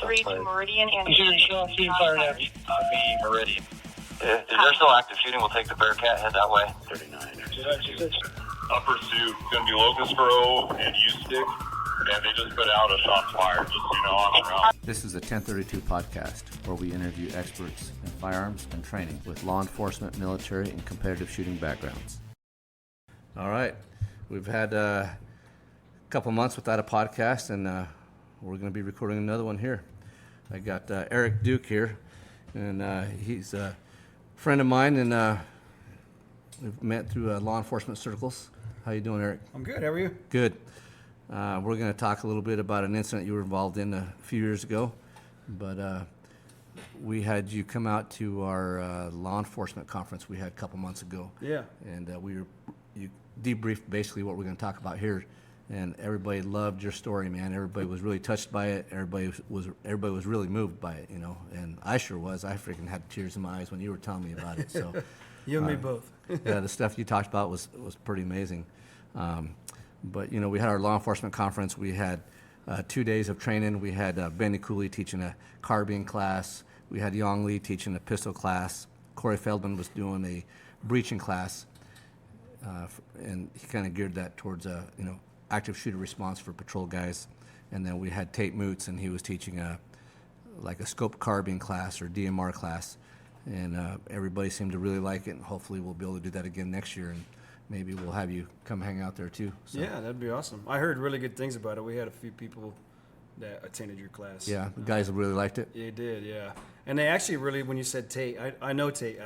3 to Meridian and Copy, Meridian. If there's still active shooting, we'll take the Bearcat, head that way. 39. Upper Sioux, it's going to be Locust Grove and U-Stick, and they just put out a shot flyer, just, on their own. This is the 1032 podcast, where we interview experts in firearms and training with law enforcement, military, and competitive shooting backgrounds. All right. We've had a couple months without a podcast, and we're going to be recording another one here. I got Eric Duke here, and he's a friend of mine, and we've met through law enforcement circles. How you doing, Eric? I'm good. How are you? Good. We're going to talk a little bit about an incident you were involved in a few years ago, but we had you come out to our law enforcement conference we had a couple months ago. Yeah. And you debriefed basically what we're going to talk about here, and everybody loved your story, man. Everybody was really touched by it. Everybody was really moved by it, and I sure was. I freaking had tears in my eyes when you were telling me about it. So you and me both. yeah, the stuff you talked about was pretty amazing. But we had our law enforcement conference. We had 2 days of training. We had Benny Cooley teaching a carbine class. We had Yong Lee teaching a pistol class. Corey Feldman was doing a breaching class, and he kind of geared that towards active shooter response for patrol guys. And then we had Tate Moots, and he was teaching a scope carbine class or DMR class. And everybody seemed to really like it, and hopefully we'll be able to do that again next year, and maybe we'll have you come hang out there too. So. Yeah, that'd be awesome. I heard really good things about it. We had a few people that attended your class. Yeah, the guys really liked it. They did, yeah. And they actually really, when you said Tate, I know Tate.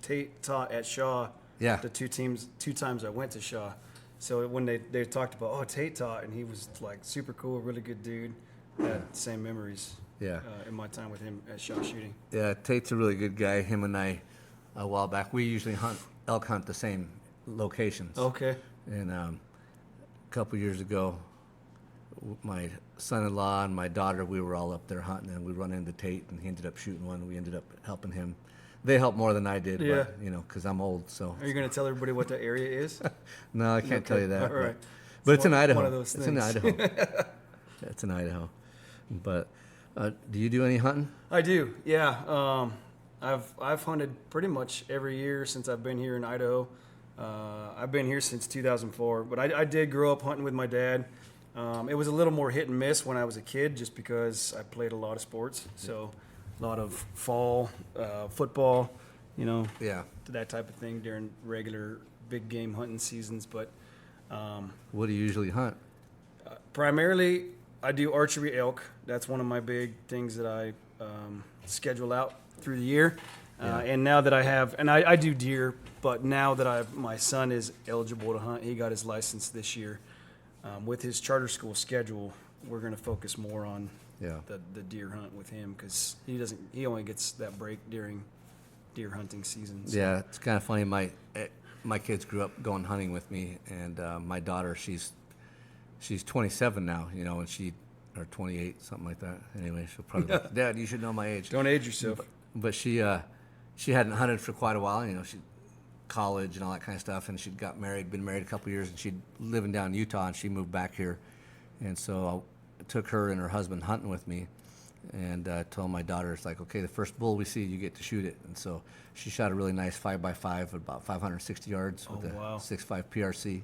Tate taught at Shaw. Yeah. The two times I went to Shaw. So when they talked about, Tate taught, and he was like super cool, really good dude. Had the same memories. Yeah. In my time with him at Shaw shooting. Yeah, Tate's a really good guy. Him and I, a while back, we usually elk hunt the same locations. Okay. And a couple years ago, my son-in-law and my daughter, we were all up there hunting, and we run into Tate, and he ended up shooting one. We ended up helping him. They helped more than I did, yeah. But, because I'm old. So. Are you going to tell everybody what the area is? No, I can't tell you that. All right. But it's in Idaho. One of those things. It's in Idaho. It's in Idaho. But do you do any hunting? I do, yeah. I've hunted pretty much every year since I've been here in Idaho. I've been here since 2004, but I did grow up hunting with my dad. It was a little more hit and miss when I was a kid, just because I played a lot of sports. So a lot of fall football, Yeah. that type of thing during regular big game hunting seasons. But What do you usually hunt? primarily, I do archery elk. That's one of my big things that I schedule out through the year. And now that I have, and I do deer, but now that my son is eligible to hunt, he got his license this year. With his charter school schedule, we're going to focus more on the deer hunt with him, because he only gets that break during deer hunting season. So. Yeah, it's kind of funny. My kids grew up going hunting with me, and my daughter, she's 27 now, and or 28, something like that. Anyway, she'll probably be, Dad, you should know my age. Don't age yourself. But she hadn't hunted for quite a while, she college and all that kind of stuff, and she'd been married a couple of years, and she'd living down in Utah, and she moved back here. And so I took her and her husband hunting with me, and told my daughter, it's like, okay, the first bull we see, you get to shoot it. And so she shot a really nice 5x5 at about 560 yards with a 6.5 PRC.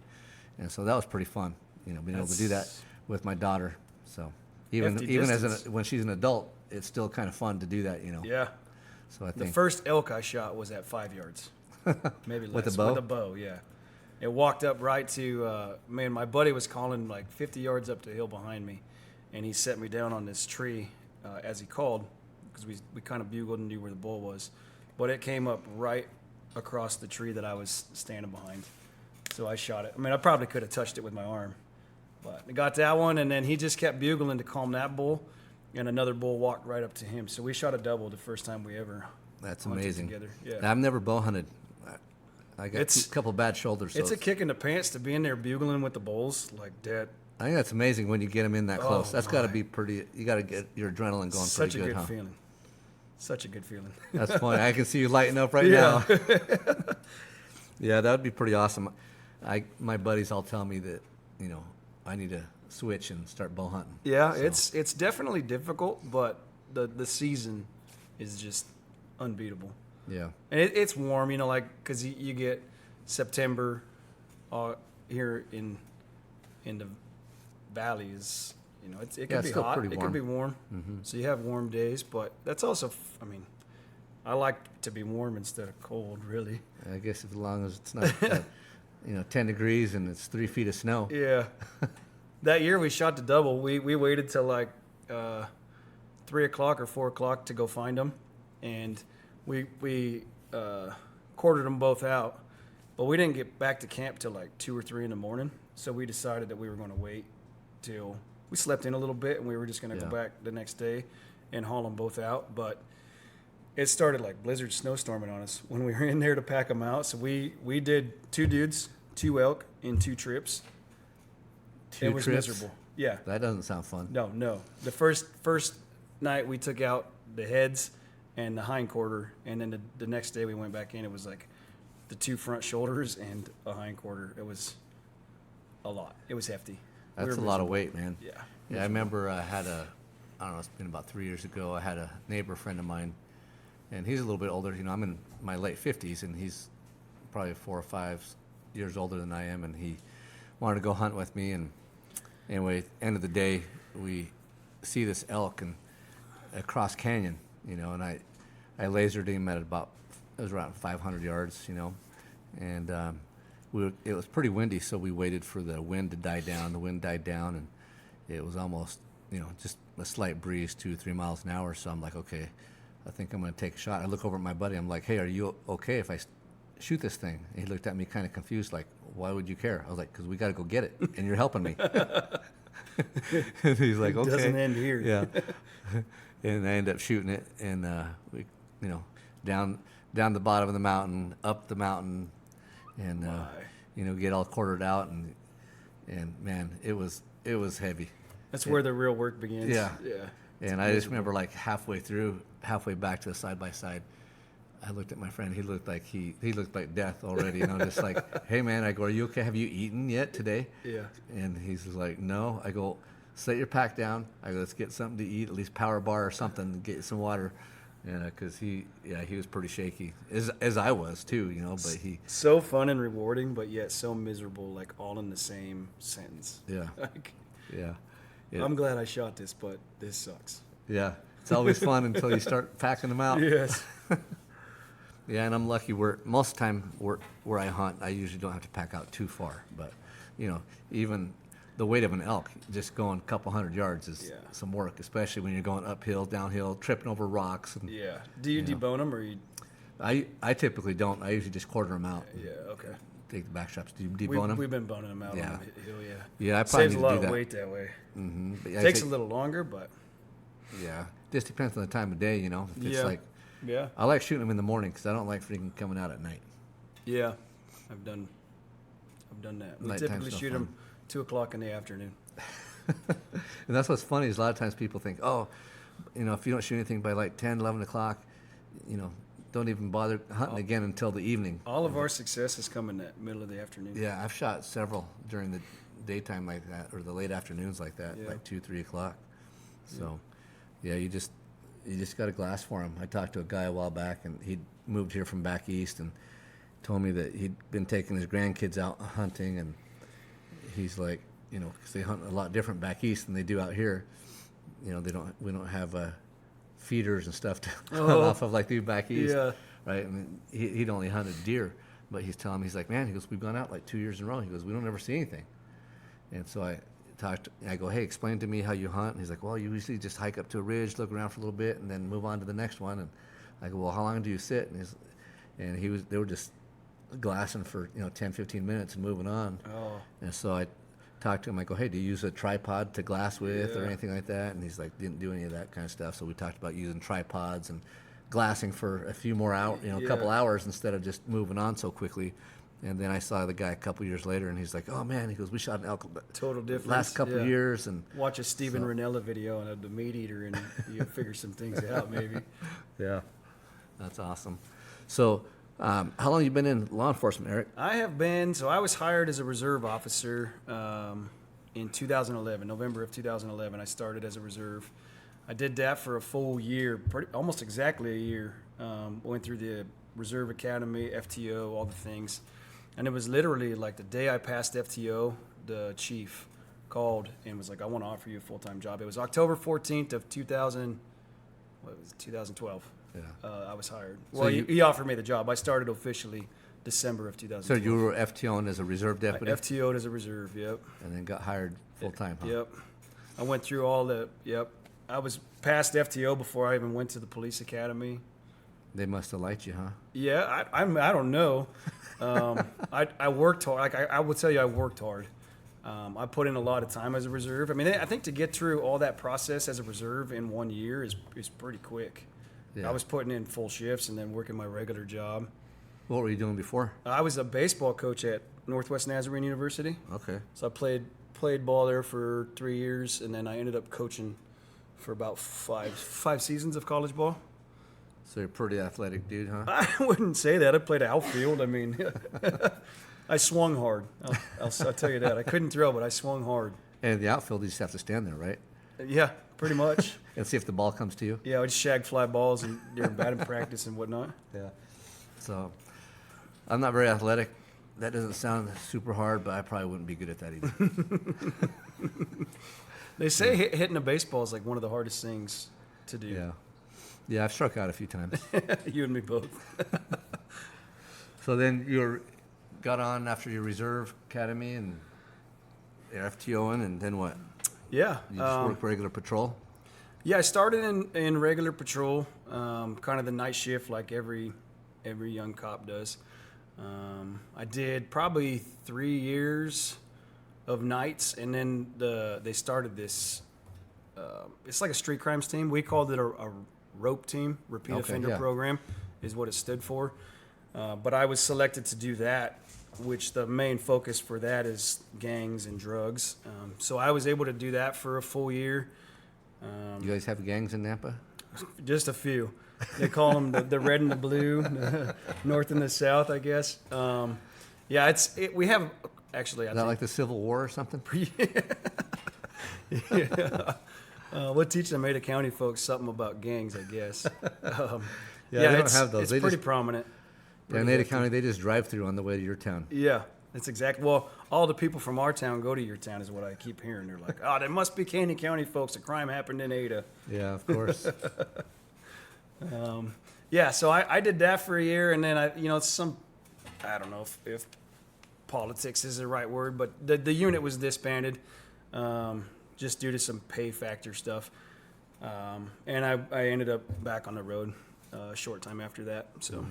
And so that was pretty fun, being able to do that with my daughter. So even when she's an adult, it's still kind of fun to do that, Yeah. So I think the first elk I shot was at 5 yards, maybe less. With a bow? With a bow, yeah. It walked up right to my buddy was calling like 50 yards up the hill behind me, and he set me down on this tree as he called, because we kind of bugled and knew where the bull was, but it came up right across the tree that I was standing behind. So I shot it. I mean, I probably could have touched it with my arm, but I got that one, and then he just kept bugling to calm that bull. And another bull walked right up to him. So we shot a double the first time we ever That's hunted amazing. together. Yeah. I've never bow hunted. I got a couple bad shoulders. So it's a kick in the pants to be in there bugling with the bulls like that. I think that's amazing when you get them in that close. That's got to my. be pretty. You got to get your adrenaline going Such pretty good, a good huh? feeling. Such a good feeling. That's funny. I can see you lighting up right Yeah. now. Yeah, that would be pretty awesome. My buddies all tell me that I need to switch and start bow hunting. Yeah, So, it's definitely difficult, but the season is just unbeatable. Yeah. And it's warm, like because you get September here in the valley is it can be still hot, pretty it warm. can be warm, so you have warm days, but that's also I like to be warm instead of cold, really. I guess as long as it's not 10 degrees and it's 3 feet of snow. Yeah. That year we shot the double. We waited till like 3 o'clock or 4 o'clock to go find them, and we quartered them both out, but we didn't get back to camp till like 2 or 3 in the morning. So we decided that we were going to wait till we slept in a little bit, and we were just going to go back the next day and haul them both out. But it started like blizzard snowstorming on us when we were in there to pack them out. So we did 2 dudes, 2 elk in 2 trips. It was trips? miserable. Yeah. That doesn't sound fun. No. The first night we took out the heads and the hind quarter, and then the next day we went back in. It was like the 2 front shoulders and a hind quarter. It was a lot. It was hefty. That's a lot of weight, man. Yeah. Yeah, I remember I don't know, it's been about 3 years ago. I had a neighbor friend of mine, and he's a little bit older. I'm in my late 50s, and he's probably 4 or 5 years older than I am, and he wanted to go hunt with me. And anyway, end of the day, we see this elk and across canyon, and I lasered him at it was around 500 yards, and it was pretty windy, so we waited for the wind to die down. The wind died down, and it was almost, just a slight breeze, 2-3 miles an hour. So I'm like, okay, I think I'm going to take a shot. I look over at my buddy. I'm like, hey, are you okay if I shoot this thing? And he looked at me kind of confused, like, why would you care? I was like, because we got to go get it, and you're helping me. And he's like, okay. It doesn't end here. Yeah. And I ended up shooting it, and we, down the bottom of the mountain, up the mountain, and get all quartered out, and man, it was heavy. That's where the real work begins. Yeah. Yeah. And I just remember like halfway back to the side by side, I looked at my friend. He looked like he looked like death already. Just like, hey man, I go, are you okay? Have you eaten yet today? Yeah. And he's like, no. I go, set your pack down. I go, let's get something to eat, at least power bar or something, get some water. And because he was pretty shaky, as I was too, but he so fun and rewarding, but yet so miserable, like all in the same sentence. Yeah. Yeah. I'm glad I shot this, but this sucks. Yeah, it's always fun until you start packing them out. Yes. Yeah, and I'm lucky. Most of the time where I hunt, I usually don't have to pack out too far. But even the weight of an elk, just going a couple hundred yards is some work, especially when you're going uphill, downhill, tripping over rocks. And, yeah. Do you debone them or you? I typically don't. I usually just quarter them out. Yeah. Okay. Take the back straps. Do you debone them? We've been boning them out Yeah. on the hill. Yeah. Yeah, I probably saves need a lot to do of that. weight that way. Mm-hmm. Takes a little longer, but yeah, just depends on the time of day. If it's like. Yeah. I like shooting them in the morning because I don't like freaking coming out at night. Yeah, I've done that. We Nighttime's typically no shoot fun. them 2 o'clock in the afternoon. And that's what's funny is a lot of times people think, if you don't shoot anything by like 10, 11 o'clock, don't even bother hunting again until the evening. All of our success has come in that middle of the afternoon. Yeah, I've shot several during the daytime like that, or the late afternoons like that, like 2, 3 o'clock. So, yeah, you just got a glass for him. I talked to a guy a while back, and he'd moved here from back east, and told me that he'd been taking his grandkids out hunting, and he's like, because they hunt a lot different back east than they do out here. We don't have feeders and stuff to hunt off of like they do back east, right? I mean, he'd only hunted deer, but he's telling me, he's like, man, he goes, we've gone out like 2 years in a row. He goes, we don't ever see anything. And so I go, hey, explain to me how you hunt. And he's like, well, you usually just hike up to a ridge, look around for a little bit, and then move on to the next one. And I go, well, how long do you sit? And they were just glassing for 10, 15 minutes and moving on. Oh. And so I talked to him. I go, hey, do you use a tripod to glass with or anything like that? And he's like, didn't do any of that kind of stuff. So we talked about using tripods and glassing for a few more hours, a couple hours instead of just moving on so quickly. And then I saw the guy a couple years later, and he's like, "Oh man," he goes, "We shot an elk total difference last couple of years." And watch a Steven Ranella video on the meat eater, and you'll figure some things out, maybe. Yeah, that's awesome. So, how long you been in law enforcement, Eric? I have been. So I was hired as a reserve officer in 2011, November of 2011. I started as a reserve. I did that for a full year, almost exactly a year. Went through the Reserve Academy, FTO, all the things. And it was literally like the day I passed FTO, the chief called and was like, I want to offer you a full-time job. It was October 14th of 2012. Yeah. I was hired. So Well, he offered me the job. I started officially December of 2012. So you were FTO'd as a reserve deputy? I FTO'd as a reserve, yep. And then got hired full-time, huh? Yep. I went through all I was past FTO before I even went to the police academy. They must have liked you, huh? Yeah, I don't know. I worked hard. Like I will tell you, I worked hard. I put in a lot of time as a reserve. I mean, I think to get through all that process as a reserve in 1 year is pretty quick. Yeah. I was putting in full shifts and then working my regular job. What were you doing before? I was a baseball coach at Northwest Nazarene University. Okay. So I played ball there for 3 years, and then I ended up coaching for about five seasons of college ball. So you're a pretty athletic dude, huh? I wouldn't say that. I played outfield. I mean, I swung hard. I'll tell you that. I couldn't throw, but I swung hard. And in the outfield, you just have to stand there, right? Yeah, pretty much. And see if the ball comes to you? Yeah, I would shag fly balls and during batting practice and whatnot. Yeah. So I'm not very athletic. That doesn't sound super hard, but I probably wouldn't be good at that either. They say hitting a baseball is like one of the hardest things to do. Yeah. Yeah, I've struck out a few times. You and me both. So then you got on after your reserve academy and your FTOing, and then what? Yeah. You just work regular patrol? Yeah, I started in regular patrol, kind of the night shift like every young cop does. I did probably 3 years of nights, and then they started this. It's like a street crimes team. We called it a ROPE team, Repeat Offender Program, is what it stood for. But I was selected to do that, which the main focus for that is gangs and drugs. So I was able to do that for a full year. You guys have gangs in Nampa? Just a few. They call them the red and the blue, the north and the south, I guess. Yeah, we have actually. Is that like the Civil War or something? Yeah. We'll teach the Ada County folks something about gangs, I guess. They don't have those. It's They pretty just, prominent. in Ada County, they just drive through on the way to your town. Yeah, that's exactly. Well, all the people from our town go to your town, is what I keep hearing. They're like, "Oh, there must be Canyon County folks. A crime happened in Ada." Yeah, of course. Yeah, so I did that for a year, and then I don't know if politics is the right word, but the unit was disbanded just due to some pay factor stuff, and I ended up back on the road a short time after that. So,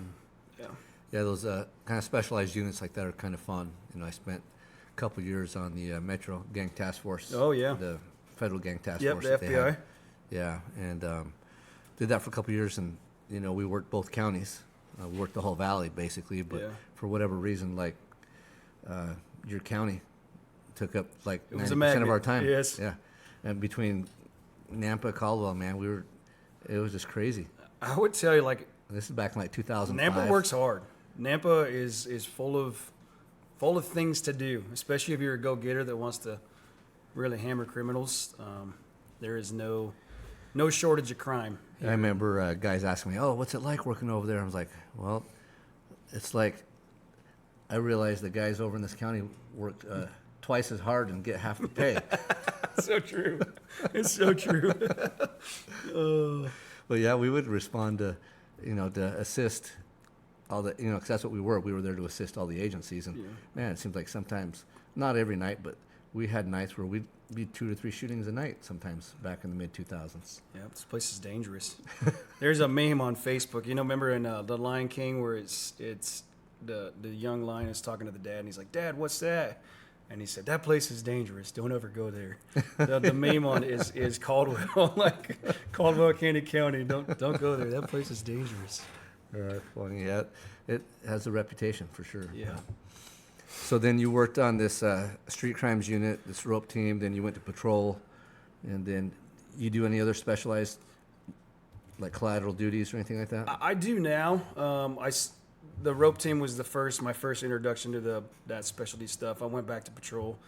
yeah. Yeah, those kind of specialized units like that are kind of fun. You know, I spent a couple years on the Metro Gang Task Force. Oh, yeah. The federal gang task Yep, force. the that they FBI. had. Yeah, and did that for a couple years, and you know, we worked both counties. We worked the whole valley basically, but Yeah. for whatever reason, like your county took up like It was a 90% of magnet, our time. yes. Yeah, and between Nampa, Caldwell, man, it was just crazy. I would tell you, like, This is back in like 2005. Nampa works hard. Nampa is full of things to do, especially if you're a go-getter that wants to really hammer criminals. There is no shortage of crime. I remember guys asking me, "Oh, what's it like working over there?" I was like, "Well, it's like I realized the guys over in this county work twice as hard and get half the pay." So true. It's so true. But yeah, we would respond to assist all the, because that's what we were. We were there to assist all the agencies, and man, it seems like sometimes, not every night, but we had nights where we'd be 2 to 3 shootings a night sometimes back in the mid 2000s. Yeah, this place is dangerous. There's a meme on Facebook. Remember in The Lion King where it's the young lion is talking to the dad, and he's like, "Dad, what's that?" And he said, "That place is dangerous. Don't ever go there." The meme on is Caldwell, like Caldwell, Canyon County. Don't go there. That place is dangerous. Funny, yeah, it has a reputation for sure. Yeah. So then you worked on this street crimes unit, this rope team. Then you went to patrol, and then you do any other specialized, like collateral duties or anything like that? I do now. The rope team was my first introduction to that specialty stuff. I went back to patrol,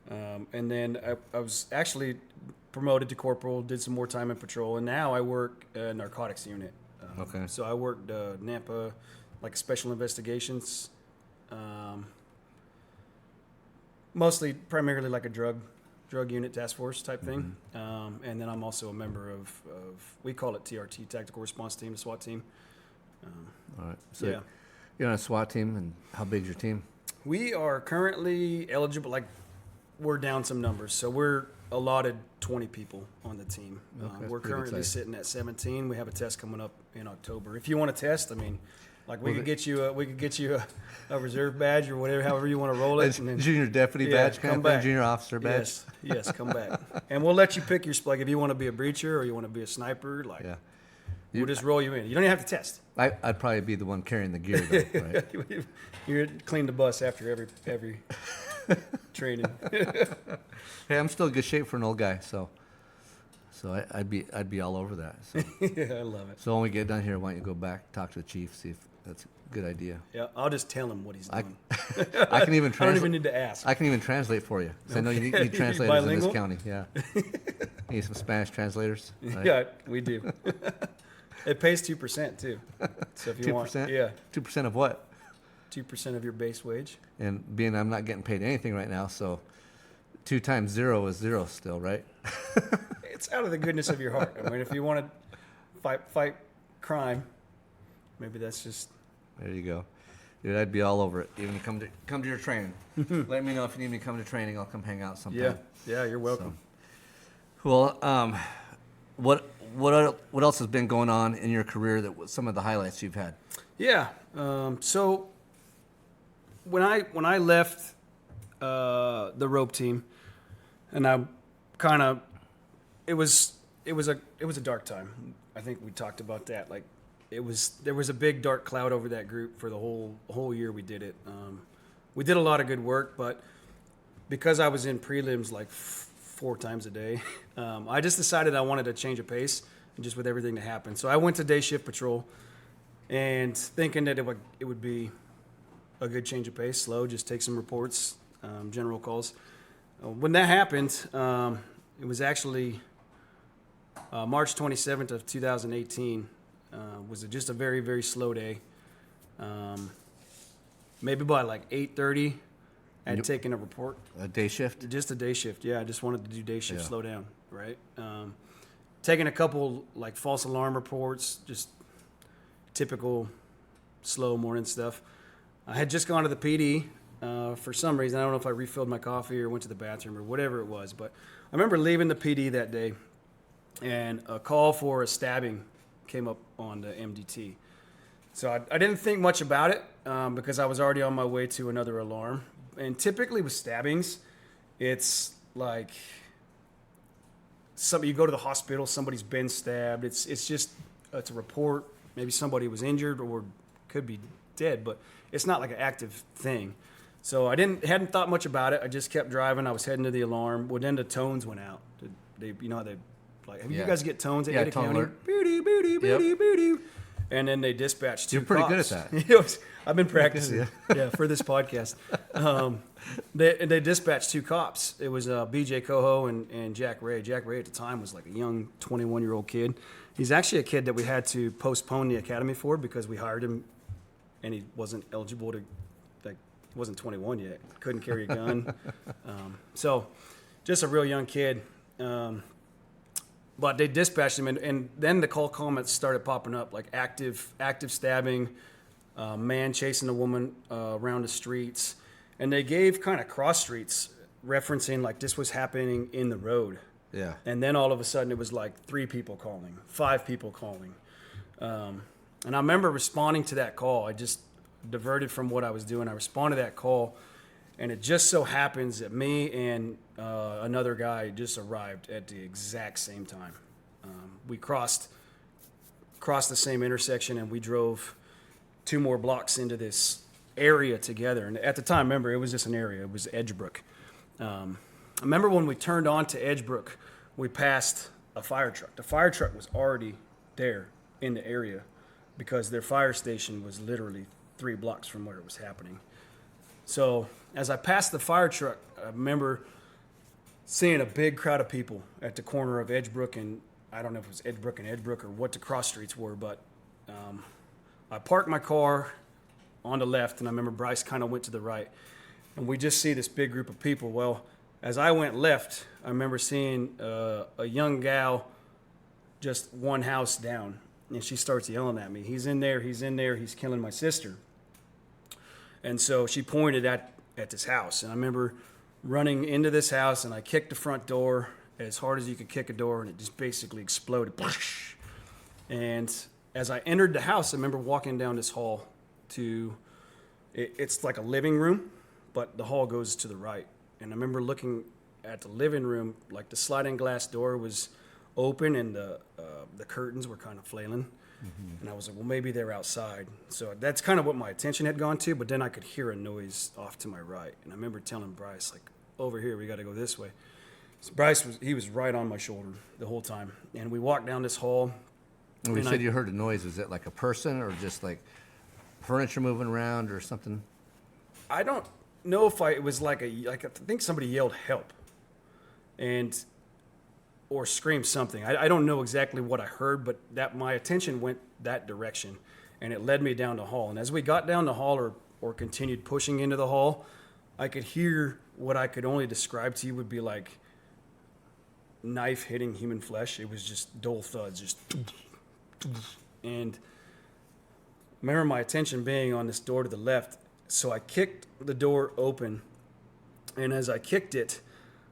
And then I was actually promoted to corporal, did some more time in patrol, and now I work narcotics unit. Okay. So I worked Nampa, like special investigations, primarily like a drug unit task force type thing. And then I'm also a member of we call it TRT, Tactical Response Team, the SWAT team. All right. So Yeah. you're on a SWAT team, and how big's your team? We are currently eligible, like we're down some numbers. So we're allotted 20 people on the team. Okay, We're that's pretty good currently size. sitting at 17. We have a test coming up in October. If you want to test, I mean, like we could get you a reserve badge or whatever, however you want to roll it. And then, Junior deputy Yeah, badge, kind come of thing, back. junior officer badge. yes, come back. And we'll let you pick your like if you want to be a breacher or you want to be a sniper. Like Yeah. we'll just roll you in. You don't even have to test. I'd probably be the one carrying the gear, though, right? You clean the bus after every training. Hey, I'm still in good shape for an old guy, so I'd be all over that. So, Yeah, I love it. so when we get done here, why don't you go back, talk to the chief, see if that's a good idea. Yeah, I'll just tell him what he's doing. I can even I don't translate. even need to ask. I can even translate for you. So I know you need Okay. translators in this Bilingual? county. Yeah. You need some Spanish translators. Right? Yeah, we do. It pays 2% too. So if you want, 2%. yeah, 2% of what? 2% of your base wage. And being I'm not getting paid anything right now, so 2 times 0 is 0 still, right? It's out of the goodness of your heart. I mean, if you want to fight crime, maybe that's just. There you go. Dude, I'd be all over it. Even come to your training. Let me know if you need me to come to training. I'll come hang out sometime. Yeah, you're welcome. Well, what else has been going on in your career that was some of the highlights you've had? Yeah. So when I left the rope team, and I kind of it was a dark time. I think we talked about that. Like there was a big dark cloud over that group for the whole year we did it. We did a lot of good work, but because I was in prelims like 4 times a day, I just decided I wanted to change a pace, and just with everything that happened. So I went to day shift patrol, and thinking that it would be a good change of pace, slow, just take some reports, general calls. When that happened, it was actually March 27th of 2018. Was just a very, very slow day. Maybe by like 8:30, I had taken a report. A day shift? Just a day shift, yeah. I just wanted to do day shift, Yeah. slow down, right? Taking a couple like false alarm reports, just typical slow morning stuff. I had just gone to the PD for some reason. I don't know if I refilled my coffee or went to the bathroom or whatever it was, but I remember leaving the PD that day, and a call for a stabbing came up on the MDT. So I didn't think much about it because I was already on my way to another alarm. And typically with stabbings, it's like you go to the hospital, somebody's been stabbed. It's a report. Maybe somebody was injured or could be dead, but it's not like an active thing. So I hadn't thought much about it. I just kept driving. I was heading to the alarm. Well, then the tones went out. You know how they like? Have you Yeah. guys get tones at Yeah, Ada tone County? alert. Booty, booty, booty, booty. And then they dispatched 2 You're pretty good cops. at that. It was- I've been practicing, yeah. yeah, for this podcast. They dispatched 2 cops. It was BJ Coho and Jack Ray. Jack Ray at the time was like a young 21-year-old kid. He's actually a kid that we had to postpone the academy for because we hired him, and he wasn't eligible to, like, he wasn't 21 yet. Couldn't carry a gun. So just a real young kid. But they dispatched him, and then the call comments started popping up, like active stabbing, man chasing a woman around the streets. And they gave kind of cross streets, referencing like this was happening in the road. Yeah. And then all of a sudden it was like 3 people calling, 5 people calling. And I remember responding to that call. I just diverted from what I was doing. I responded to that call, and it just so happens that me and another guy just arrived at the exact same time. We crossed the same intersection, and we drove 2 more blocks into this area together. And at the time, remember, it was just an area. It was Edgebrook. I remember when we turned on to Edgebrook, we passed a fire truck. The fire truck was already there in the area because their fire station was literally 3 blocks from where it was happening. So as I passed the fire truck, I remember seeing a big crowd of people at the corner of Edgebrook and I don't know if it was Edgebrook and Edgebrook or what the cross streets were, but I parked my car on the left, and I remember Bryce kind of went to the right, and we just see this big group of people. Well, as I went left, I remember seeing a young gal just one house down, and she starts yelling at me, he's in there, he's killing my sister. And so she pointed at this house, and I remember running into this house, and I kicked the front door as hard as you could kick a door, and it just basically exploded. And as I entered the house, I remember walking down this hall to, it's like a living room, but the hall goes to the right. And I remember looking at the living room, like the sliding glass door was open and the curtains were kind of flailing. Mm-hmm. And I was like, well, maybe they're outside. So that's kind of what my attention had gone to, but then I could hear a noise off to my right. And I remember telling Bryce, like, over here, we got to go this way. So Bryce was right on my shoulder the whole time. And we walked down this hall. When you said you heard a noise, was it like a person or just like furniture moving around or something? I don't know if it was like I think somebody yelled help or screamed something. I don't know exactly what I heard, but that my attention went that direction, and it led me down the hall. And as we got down the hall or continued pushing into the hall, I could hear what I could only describe to you would be like knife hitting human flesh. It was just dull thuds, just. And I remember my attention being on this door to the left, so I kicked the door open, and as I kicked it,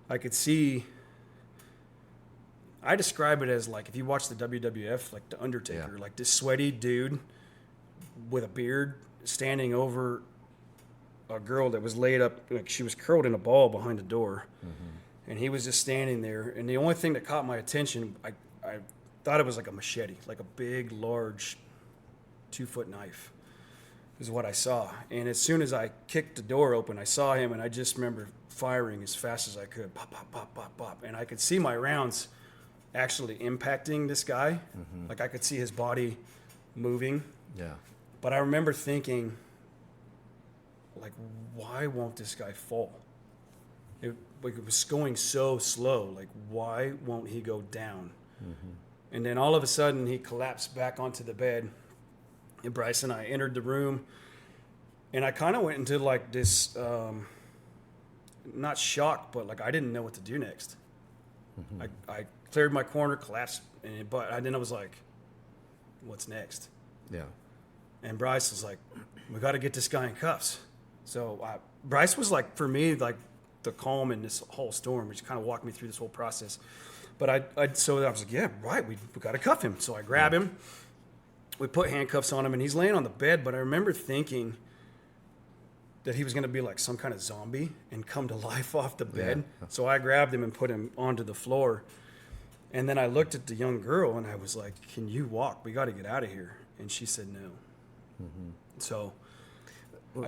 I could see, I describe it as like if you watch the WWF, like The Undertaker, like this sweaty dude with a beard standing over a girl that was laid up, like she was curled in a ball behind the door, and he was just standing there, and the only thing that caught my attention, I thought it was like a machete, like a big, large 2-foot knife is what I saw. And as soon as I kicked the door open, I saw him, and I just remember firing as fast as I could. Pop, pop, pop, pop, pop. And I could see my rounds actually impacting this guy. Mm-hmm. Like I could see his body moving. Yeah. But I remember thinking, like, why won't this guy fall? It was going so slow. Like, why won't he go down? Mm-hmm. And then all of a sudden, he collapsed back onto the bed. And Bryce and I entered the room. And I kind of went into like this, not shock, but like I didn't know what to do next. Mm-hmm. I cleared my corner, collapsed, but then I was like, what's next? Yeah. And Bryce was like, we got to get this guy in cuffs. So Bryce was like, for me, like the calm in this whole storm, which kind of walked me through this whole process. But so I was like, yeah, right, we got to cuff him. So I grab him, we put handcuffs on him, and he's laying on the bed. But I remember thinking that he was going to be like some kind of zombie and come to life off the bed. Yeah. So I grabbed him and put him onto the floor. And then I looked at the young girl, and I was like, can you walk? We got to get out of here. And she said no. Mm-hmm. So...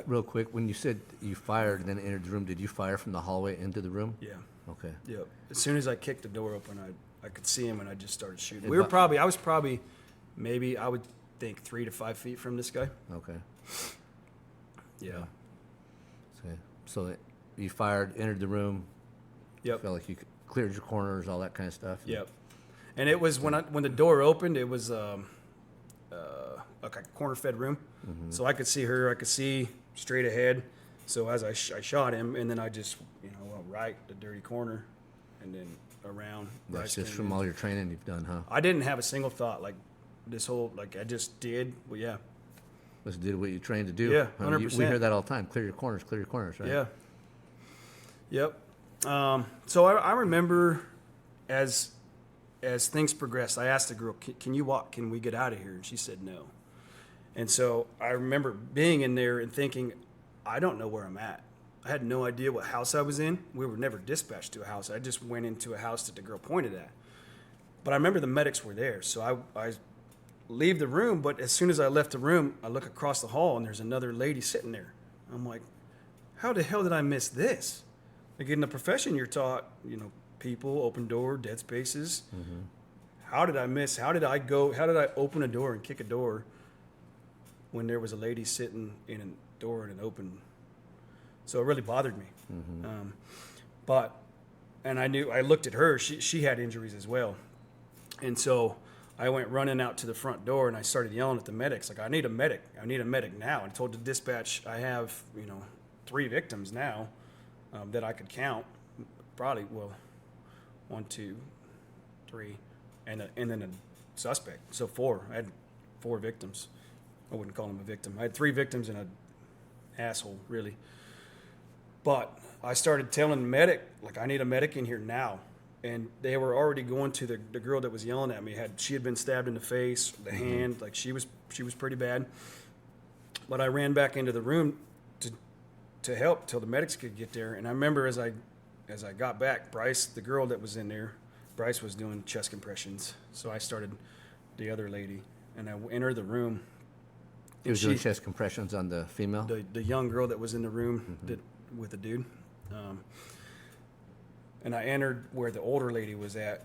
Real quick, when you said you fired and then entered the room, did you fire from the hallway into the room? Yeah. Okay. Yeah. As soon as I kicked the door open, I could see him, and I just started shooting. I was probably, maybe, I would think 3 to 5 feet from this guy. Okay. Yeah. Okay. So you fired, entered the room. Yep. Felt like you cleared your corners, all that kind of stuff. Yep. And it was when the door opened, it was like a corner-fed room. Mm-hmm. So I could see her. I could see straight ahead. So as I shot him, and then I just, went right the dirty corner, and then around. That's just from all your training you've done, huh? I didn't have a single thought. Like this whole, like I just did. Well, yeah. Just did what you trained to do. Yeah, 100%. We hear that all the time. Clear your corners, right? Yeah. Yep. So I remember as things progressed, I asked the girl, can you walk? Can we get out of here? And she said no. And so I remember being in there and thinking, I don't know where I'm at. I had no idea what house I was in. We were never dispatched to a house. I just went into a house that the girl pointed at. But I remember the medics were there. So I leave the room, but as soon as I left the room, I look across the hall, and there's another lady sitting there. I'm like, how the hell did I miss this? Like in the profession, you're taught, people, open door, dead spaces. Mm-hmm. How did I open a door and kick a door when there was a lady sitting in a door and an open? So it really bothered me. Mm-hmm. But and I looked at her. She had injuries as well. And so I went running out to the front door and I started yelling at the medics, like, I need a medic. I need a medic now. And I told the dispatch, I have, 3 victims now that I could count. Probably, 1, 2, 3, and then a suspect. So 4. I had 4 victims. I wouldn't call him a victim. I had 3 victims and an asshole, really. But I started telling the medic, like, I need a medic in here now. And they were already going to the girl that was yelling at me. She had been stabbed in the face, the hand, like she was pretty bad. But I ran back into the room to help till the medics could get there. And I remember as I got back, Bryce, the girl that was in there, Bryce was doing chest compressions. So I started the other lady, and I entered the room. He was doing chest compressions on the female? The young girl that was in the room with the dude. And I entered where the older lady was at.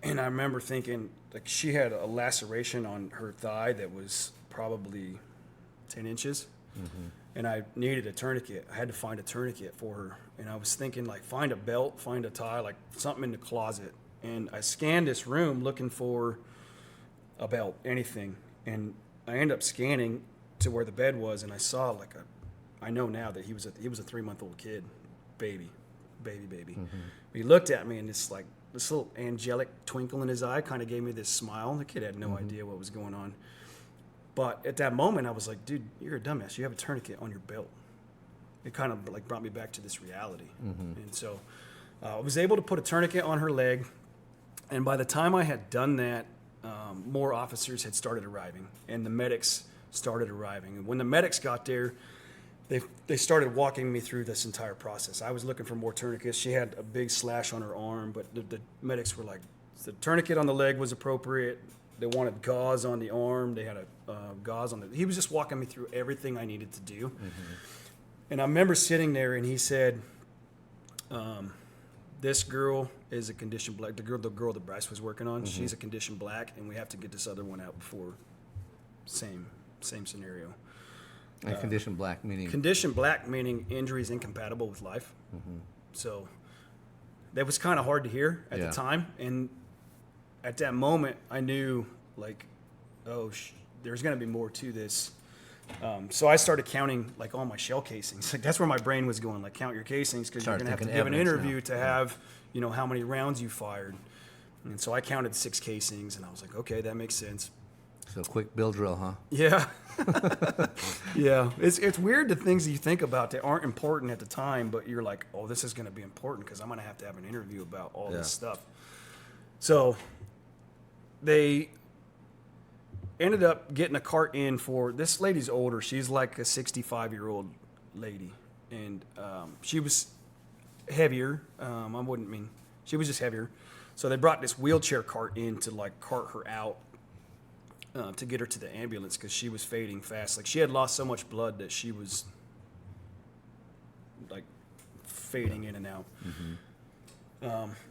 And I remember thinking, like, she had a laceration on her thigh that was probably 10 inches. And I needed a tourniquet. I had to find a tourniquet for her. And I was thinking, like, find a belt, find a tie, like something in the closet. And I scanned this room looking for a belt, anything. And I ended up scanning to where the bed was, and I saw I know now that he was a 3-month-old kid, baby. He looked at me, and this little angelic twinkle in his eye kind of gave me this smile. The kid had no idea what was going on. But at that moment, I was like, dude, you're a dumbass. You have a tourniquet on your belt. It kind of like brought me back to this reality. And so I was able to put a tourniquet on her leg. And by the time I had done that, more officers had started arriving, and the medics started arriving. And when the medics got there, they started walking me through this entire process. I was looking for more tourniquets. She had a big slash on her arm, but the medics were like, the tourniquet on the leg was appropriate. They wanted gauze on the arm. They had a gauze on the... He was just walking me through everything I needed to do. And I remember sitting there, and he said, this girl is a condition black. The girl that Bryce was working on, she's a condition black, and we have to get this other one out before same scenario. And condition black meaning? Condition black meaning injuries incompatible with life. So that was kind of hard to hear at the time. And at that moment, I knew, like, there's going to be more to this. So I started counting, like, all my shell casings. Like, that's where my brain was going, like, count your casings, because you're going to have to give an interview to have, how many rounds you fired. And so I counted 6 casings, and I was like, okay, that makes sense. So quick bill drill, huh? Yeah. Yeah. It's weird, the things that you think about that aren't important at the time, but you're like, oh, this is going to be important because I'm going to have an interview about all this stuff. So they ended up getting a cart in for... This lady's older. She's like a 65-year-old lady. And she was heavier. She was just heavier. So they brought this wheelchair cart in to, like, cart her out. To get her to the ambulance because she was fading fast. Like, she had lost so much blood that she was, like, fading in and out.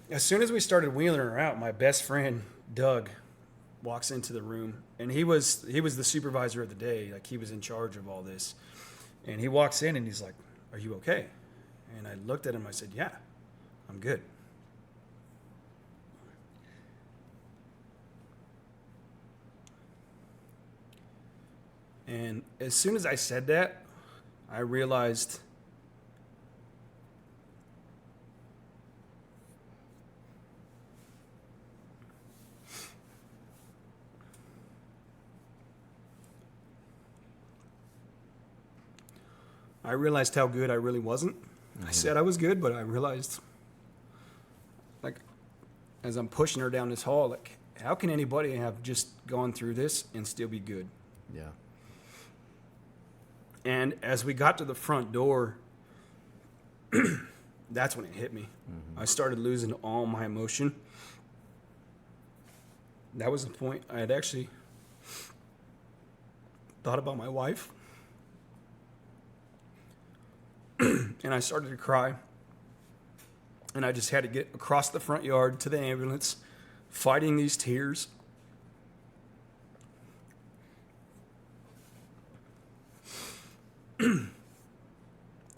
As soon as we started wheeling her out, my best friend Doug walks into the room, and he was the supervisor of the day. Like, he was in charge of all this. And he walks in and he's like, "Are you okay?" And I looked at him. I said, "Yeah, I'm good." And as soon as I said that, I realized how good I really wasn't. I said I was good, but I realized, like, as I'm pushing her down this hall, like, how can anybody have just gone through this and still be good? Yeah. And as we got to the front door, that's when it hit me. I started losing all my emotion. That was the point I had actually thought about my wife. And I started to cry. And I just had to get across the front yard to the ambulance, fighting these tears.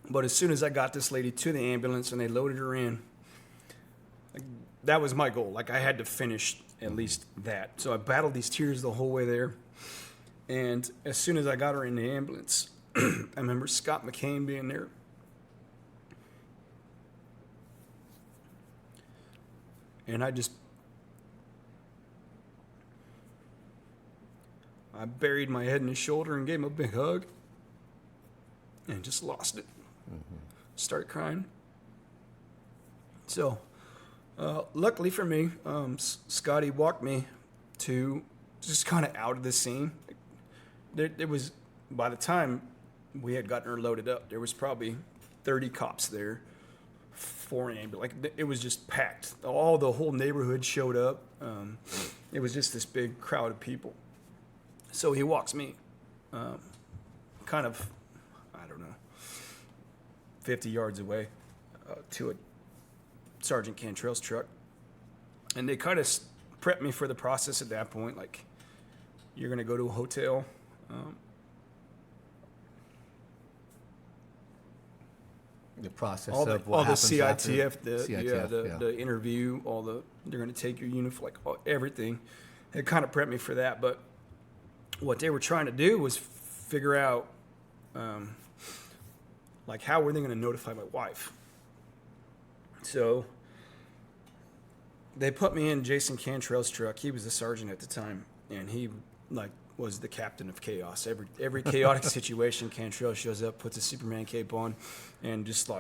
But as soon as I got this lady to the ambulance and they loaded her in, that was my goal. Like I had to finish at least that. So I battled these tears the whole way there. And as soon as I got her in the ambulance, I remember Scott McCain being there. And I buried my head in his shoulder and gave him a big hug. And just lost it. Started crying. So, luckily for me, Scotty walked me to just kind of out of the scene. There was, by the time we had gotten her loaded up, there was probably 30 cops there for an ambulance. Like, it was just packed. The whole neighborhood showed up. It was just this big crowd of people. So he walks me kind of, I don't know, 50 yards away to a Sergeant Cantrell's truck. And they kind of prepped me for the process at that point. Like, you're going to go to a hotel. The process all of the, what all the happens CITF, after the interview, they're going to take your uniform, like everything. It kind of prepped me for that. But what they were trying to do was figure out, like, how were they going to notify my wife? So they put me in Jason Cantrell's truck. He was the sergeant at the time, and he was the captain of chaos. Every chaotic situation, Cantrell shows up, puts a Superman cape on, and just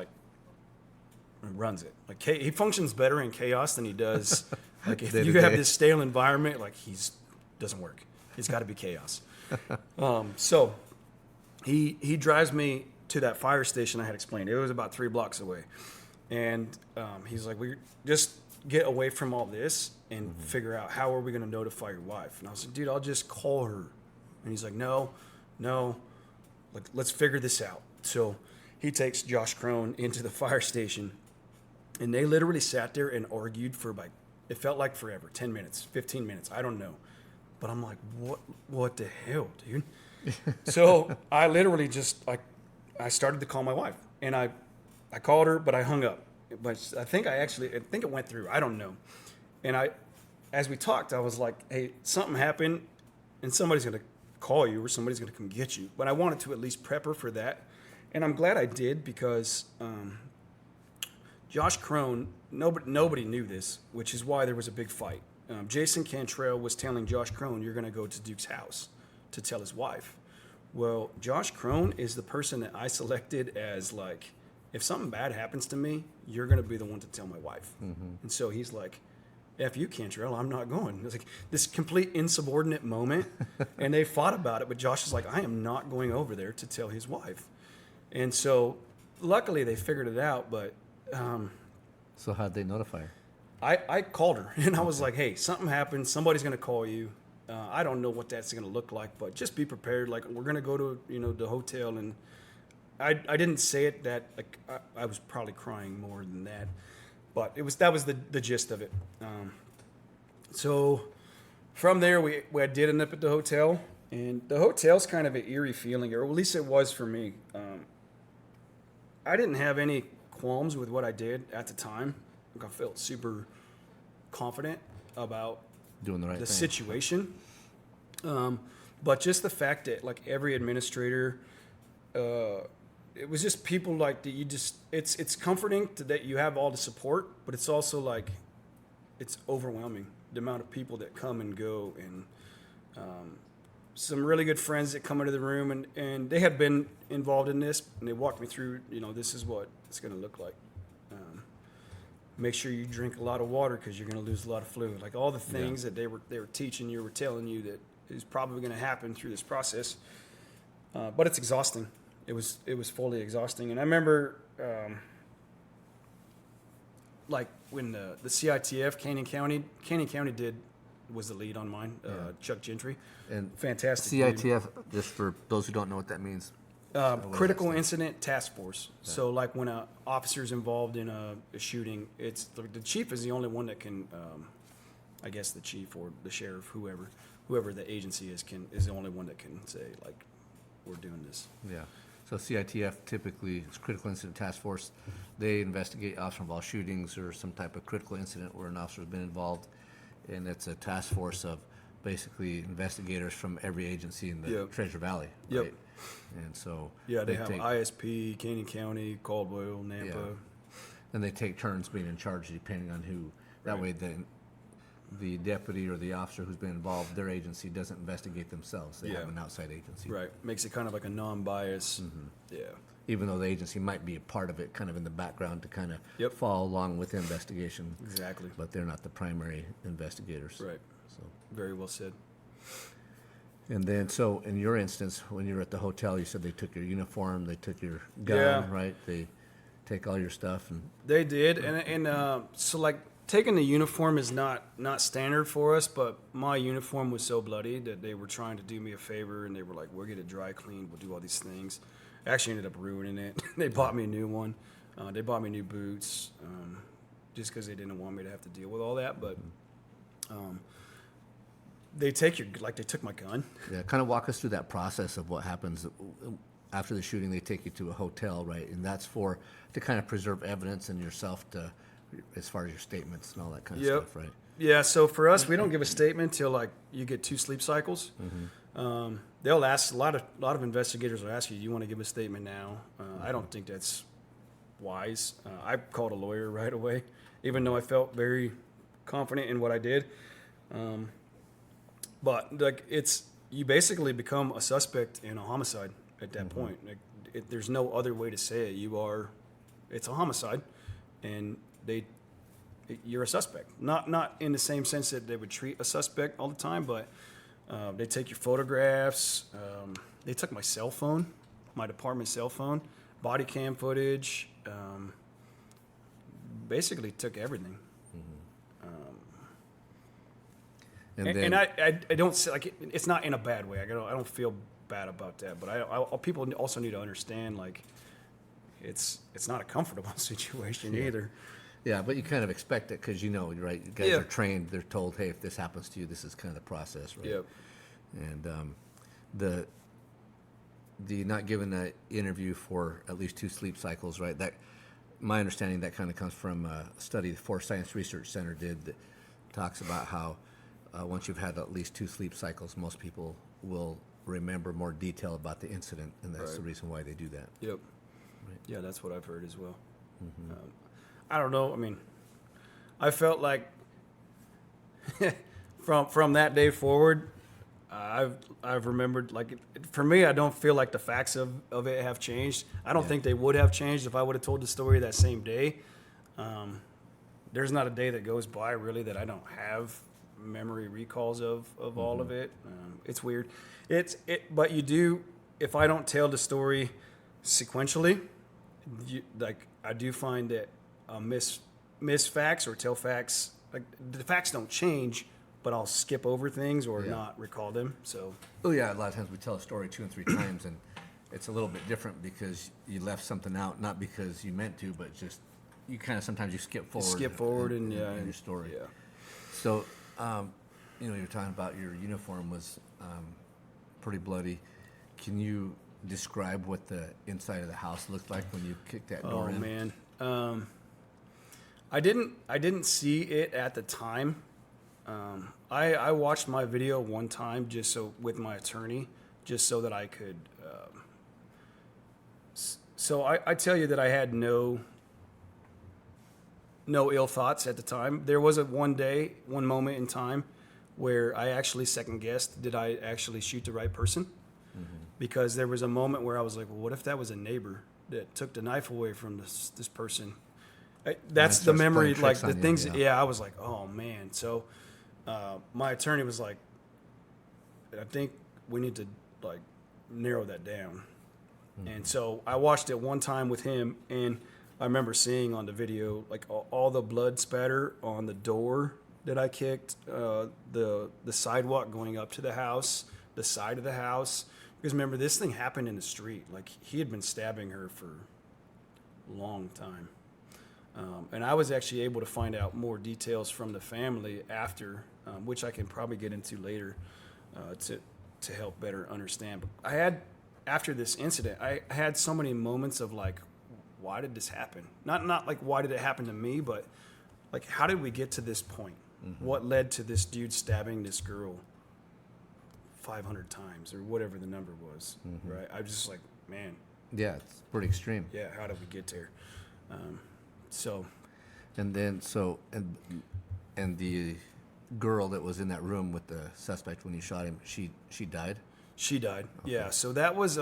runs it. Like, he functions better in chaos than he does. Like, if you have this stale environment, like, doesn't work. It's got to be chaos. So he drives me to that fire station I had explained. It was about 3 blocks away. And he's like, we just get away from all this and figure out how are we going to notify your wife. And I was like, dude, I'll just call her. And he's like, no, like, let's figure this out. So he takes Josh Crone into the fire station, and they literally sat there and argued for, like, it felt like forever, 10 minutes, 15 minutes, I don't know. But I'm like, what the hell, dude? So I literally just, I started to call my wife, and I called her, but I hung up. But I think it went through. I don't know. And as we talked, I was like, hey, something happened, and somebody's going to call you or somebody's going to come get you. But I wanted to at least prep her for that. And I'm glad I did, because Josh Crone, nobody knew this, which is why there was a big fight. Jason Cantrell was telling Josh Crone, you're going to go to Duke's house to tell his wife. Well, Josh Crone is the person that I selected as, like, if something bad happens to me, you're going to be the one to tell my wife. And so he's like, F you, Cantrell, I'm not going. It's like this complete insubordinate moment. And they fought about it, but Josh is like, I am not going over there to tell his wife. And so luckily they figured it out, but... So how'd they notify her? I called her, and I was like, hey, something happened. Somebody's going to call you. I don't know what that's going to look like, but just be prepared. Like, we're going to go to, the hotel. And I didn't say it that, like, I was probably crying more than that. But that was the gist of it. So from there, we did end up at the hotel. And the hotel's kind of an eerie feeling, or at least it was for me. I didn't have any qualms with what I did at the time. Like, I felt super confident about Doing the right thing. situation. But just the fact that, like, every administrator, it was just people like that. It's comforting that you have all the support, but it's also like, it's overwhelming the amount of people that come and go, and some really good friends that come into the room, and they had been involved in this, and they walked me through, this is what it's going to look like. Make sure you drink a lot of water because you're going to lose a lot of fluid. Like, all the things that they were teaching you, were telling you that is probably going to happen through this process. But it's exhausting. It was fully exhausting. And I remember, like, when the CITF, Canyon County was the lead on mine, Chuck Gentry. And fantastic. CITF, just for those who don't know what that means. Critical Incident Task Force. Yeah. So, like, when an officer's involved in a shooting, it's the chief is the only one that can, I guess the chief or the sheriff, whoever the agency is the only one that can say, like, we're doing this. Yeah. So CITF typically is Critical Incident Task Force. They investigate officer-involved shootings or some type of critical incident where an officer has been involved, and it's a task force of basically investigators from every agency in the Yep. Treasure Valley, Yep. right? And so They have take, ISP, Canyon County, Caldwell, Nampa. Yeah. and they take turns being in charge depending on who. That Right. way, the deputy or the officer who's been involved, their agency doesn't investigate themselves. They Yeah. have an outside agency. Right. Makes it kind of like a non-bias. Yeah. Even though the agency might be a part of it, kind of in the background to kind of Yep. follow along with the investigation. Exactly. But they're not the primary investigators. Right. So, Very well said. and then, so in your instance, when you were at the hotel, you said they took your uniform, they took your gun, Yeah. right? They take all your stuff, and They did, and so like taking the uniform is not standard for us, but my uniform was so bloody that they were trying to do me a favor, and they were like, "We'll get it dry cleaned, we'll do all these things." I actually ended up ruining it. They bought me a new one. They bought me new boots, just because they didn't want me to have to deal with all that. But they took my gun. yeah, kind of walk us through that process of what happens after the shooting. They take you to a hotel, right? And that's to kind of preserve evidence and yourself as far as your statements and all that kind of Yep. stuff, right? Yeah, so for us, we don't give a statement till like you get 2 sleep cycles. They'll ask a lot of investigators will ask you, "Do you want to give a statement now?" I don't think that's wise. I called a lawyer right away, even though I felt very confident in what I did. But like you basically become a suspect in a homicide at that point. Like, there's no other way to say it. It's a homicide, and you're a suspect. Not in the same sense that they would treat a suspect all the time, but they take your photographs. They took my cell phone, my department cell phone, body cam footage. Basically took everything. And I don't say, like, it's not in a bad way. I don't feel bad about that, but people also need to understand, like, it's not a comfortable situation either. Yeah, but you kind of expect it because right? You guys Yeah. are trained. They're told, hey, if this happens to you, this is kind of the process, right? Yep. And the not given an interview for at least 2 sleep cycles, right? That, my understanding, that kind of comes from a study the Force Science Research Center did that talks about how once you've had at least 2 sleep cycles, most people will remember more detail about the incident, and that's the reason why they do that. Yep. Yeah, that's what I've heard as well. I don't know. I mean, I felt like from that day forward, I've remembered, like, for me, I don't feel like the facts of it have changed. I don't think they would have changed if I would have told the story that same day. There's not a day that goes by really that I don't have memory recalls of all of it. It's weird. But you do, if I don't tell the story sequentially, I do find that miss facts or tell facts, like, the facts don't change, but I'll skip over things or not recall them. So, Oh yeah, a lot of times we tell a story 2 and 3 times, and it's a little bit different because you left something out, not because you meant to, but just you kind of sometimes you skip forward. in your story. Yeah. So, you're talking about your uniform was pretty bloody. Can you describe what the inside of the house looked like when you kicked that door in? Oh man, I didn't see it at the time. I watched my video one time with my attorney, just so that I could. So I tell you that I had no ill thoughts at the time. There was one moment in time where I actually second guessed, did I actually shoot the right person? Because there was a moment where I was like, well, what if that was a neighbor that took the knife away from this person? That's the memory, like the things. I was like, oh man. So my attorney was like, I think we need to like narrow that down. And so I watched it one time with him, and I remember seeing on the video like all the blood spatter on the door that I kicked, the sidewalk going up to the house, the side of the house. Because remember, this thing happened in the street. Like, he had been stabbing her for a long time. And I was actually able to find out more details from the family after, which I can probably get into later to help better understand. But after this incident, I had so many moments of like, why did this happen? Not like why did it happen to me, but like how did we get to this point? What led to this dude stabbing this girl 500 times or whatever the number was, right? I was just like, man. Yeah, it's pretty extreme. Yeah, how did we get there? So. And then and the girl that was in that room with the suspect when you shot him, she died. She died. Okay. Yeah. So that was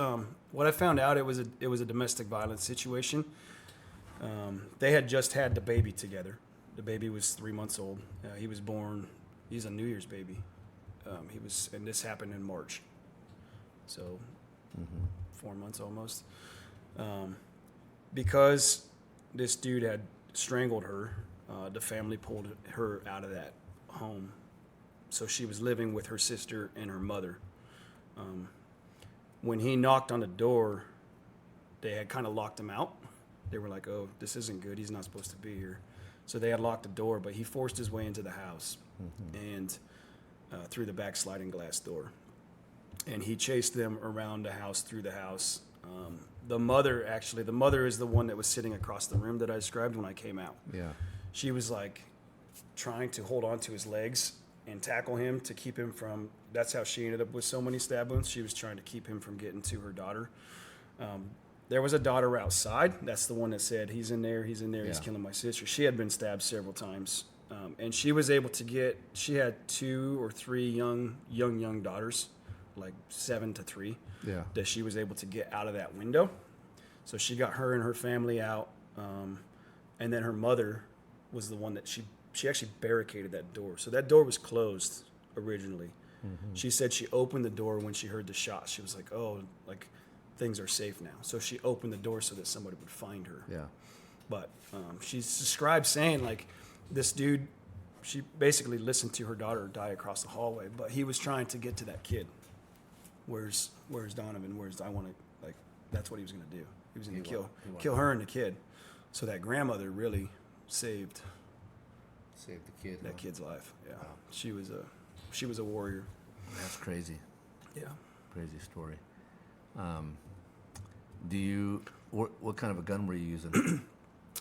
what I found out. It was a domestic violence situation. They had just had the baby together. The baby was 3 months old. He was born. He's a New Year's baby. And this happened in March. So 4 months almost. Because this dude had strangled her, the family pulled her out of that home. So she was living with her sister and her mother. When he knocked on the door, they had kind of locked him out. They were like, oh, this isn't good. He's not supposed to be here. So they had locked the door, but he forced his way into the house and through the back sliding glass door. And he chased them around the house, through the house. The mother is the one that was sitting across the room that I described when I came out. Yeah. She was like trying to hold on to his legs and tackle him to keep him from, that's how she ended up with so many stab wounds. She was trying to keep him from getting to her daughter. There was a daughter outside. That's the one that said, he's in there, he's killing my sister. She had been stabbed several times. And she was able to she had 2 or 3 young daughters, like 7 to 3, that she was able to get out of that window. So she got her and her family out. And then her mother was the one that she actually barricaded that door. So that door was closed originally. She said she opened the door when she heard the shots. She was like, oh, like things are safe now. So she opened the door so that somebody would find her. Yeah. But she's described saying like this dude, she basically listened to her daughter die across the hallway, but he was trying to get to that kid. Where's Donovan? I want to, like, that's what he was going to do. He was going to kill her and the kid. So that grandmother really saved the kid. That kid's life. Yeah. Wow. She was a warrior. That's crazy. Yeah. Crazy story. What kind of a gun were you using?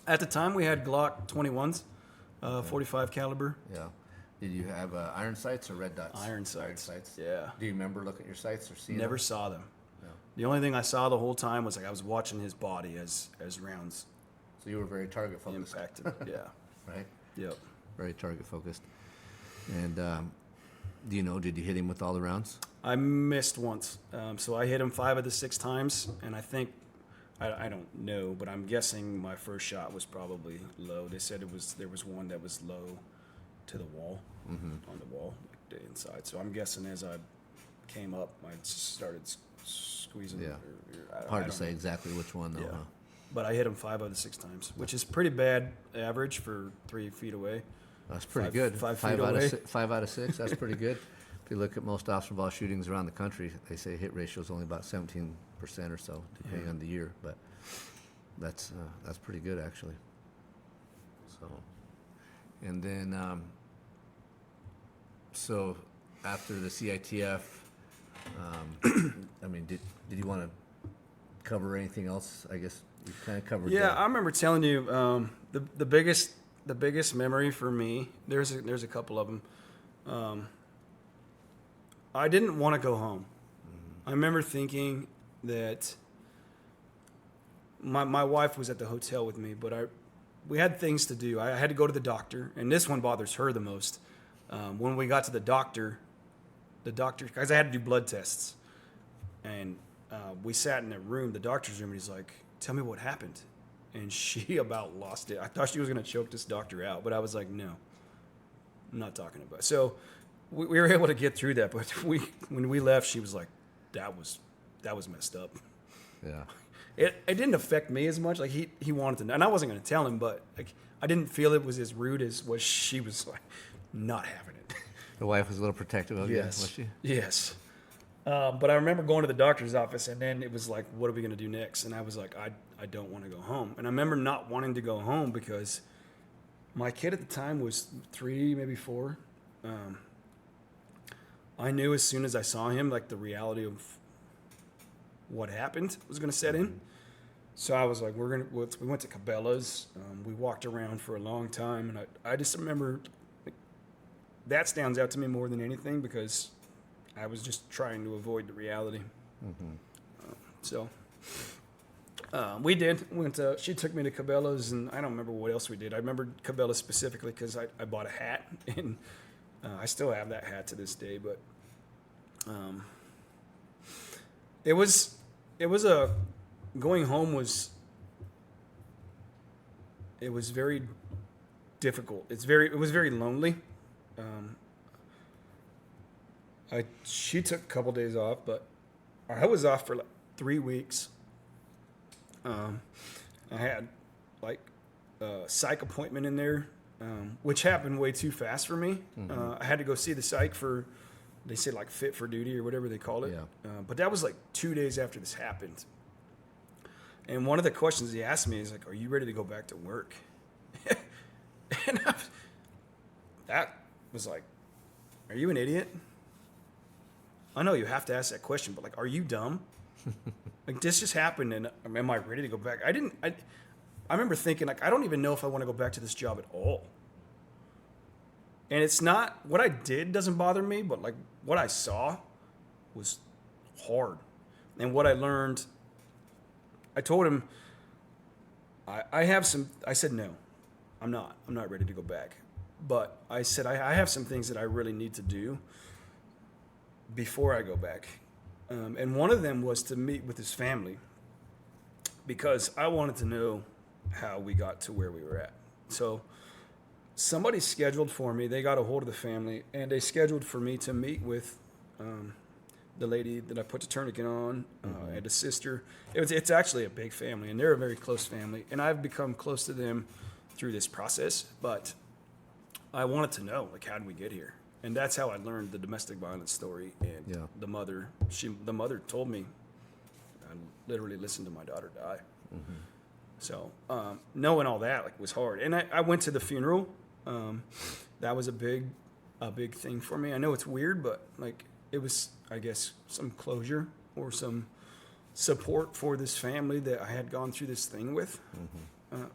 At the time, we had Glock 21s, 45 caliber. Yeah. Did you have iron sights or red dots? Iron sights. Yeah. Do you remember looking at your sights or seeing Never them? saw them. No. The only thing I saw the whole time was like I was watching his body as rounds. So you were very target focused. Impacted. Yeah. Right. Yep. Very target focused. And did you hit him with all the rounds? I missed once. So I hit him 5 of the 6 times, and I think, I don't know, but I'm guessing my first shot was probably low. They said there was one that was low to the wall, on the wall, like the inside. So I'm guessing as I came up, I started squeezing. Yeah. Hard to say exactly which one, though. Yeah. Huh? But I hit him 5 out of the 6 times, which is pretty bad average for 3 feet away. That's pretty good. 5 feet away. 5 out of 6. That's pretty good. If you look at most officer-involved shootings around the country, they say hit ratio is only about 17% or so, depending on the year. But that's pretty good, actually. So, and then so after the CITF, did you want to cover anything else? I guess you kind of covered. Yeah, I remember telling you the biggest memory for me. There's a couple of them. I didn't want to go home. I remember thinking that my wife was at the hotel with me, but we had things to do. I had to go to the doctor, and this one bothers her the most. When we got to the doctor, because I had to do blood tests, and we sat in a room, the doctor's room, and he's like, "Tell me what happened." And she about lost it. I thought she was going to choke this doctor out, but I was like, no, I'm not talking about it. So we were able to get through that, but when we left, she was like, that was messed up. Yeah. It didn't affect me as much. Like he wanted to know, and I wasn't going to tell him, but like I didn't feel it was as rude as what she was like, not having it. The wife was a little protective of you, was she? Yes. But I remember going to the doctor's office, and then it was like, what are we going to do next? And I was like, I don't want to go home. And I remember not wanting to go home because my kid at the time was 3, maybe 4. I knew as soon as I saw him, like the reality of what happened was going to set in. So I was like, we went to Cabela's. We walked around for a long time, and I just remember that stands out to me more than anything because I was just trying to avoid the reality. So we did. She took me to Cabela's, and I don't remember what else we did. I remember Cabela's specifically because I bought a hat, and I still have that hat to this day. But it was going home was very difficult. It was very lonely. She took a couple days off, but I was off for like 3 weeks. I had like a psych appointment in there, which happened way too fast for me. I had to go see the psych for, they say like fit for duty or whatever they call it. Yeah. But that was like 2 days after this happened. And one of the questions he asked me is like, "Are you ready to go back to work?" And that was like, "Are you an idiot?" I know you have to ask that question, but like, are you dumb? Like this just happened, and am I ready to go back? I remember thinking like, I don't even know if I want to go back to this job at all. And it's not what I did doesn't bother me, but like what I saw was hard, and what I learned. I told him, I said, no, I'm not ready to go back. But I said, I have some things that I really need to do before I go back. And one of them was to meet with his family because I wanted to know how we got to where we were at. So somebody scheduled for me, they got a hold of the family, and they scheduled for me to meet with the lady that I put the tourniquet on, and a sister. It's actually a big family, and they're a very close family. And I've become close to them through this process. But I wanted to know, like, how did we get here? And that's how I learned the domestic violence story. And the mother told me, I literally listened to my daughter die. So knowing all that like was hard. And I went to the funeral. That was a big thing for me. I know it's weird, but like it was, I guess, some closure or some support for this family that I had gone through this thing with.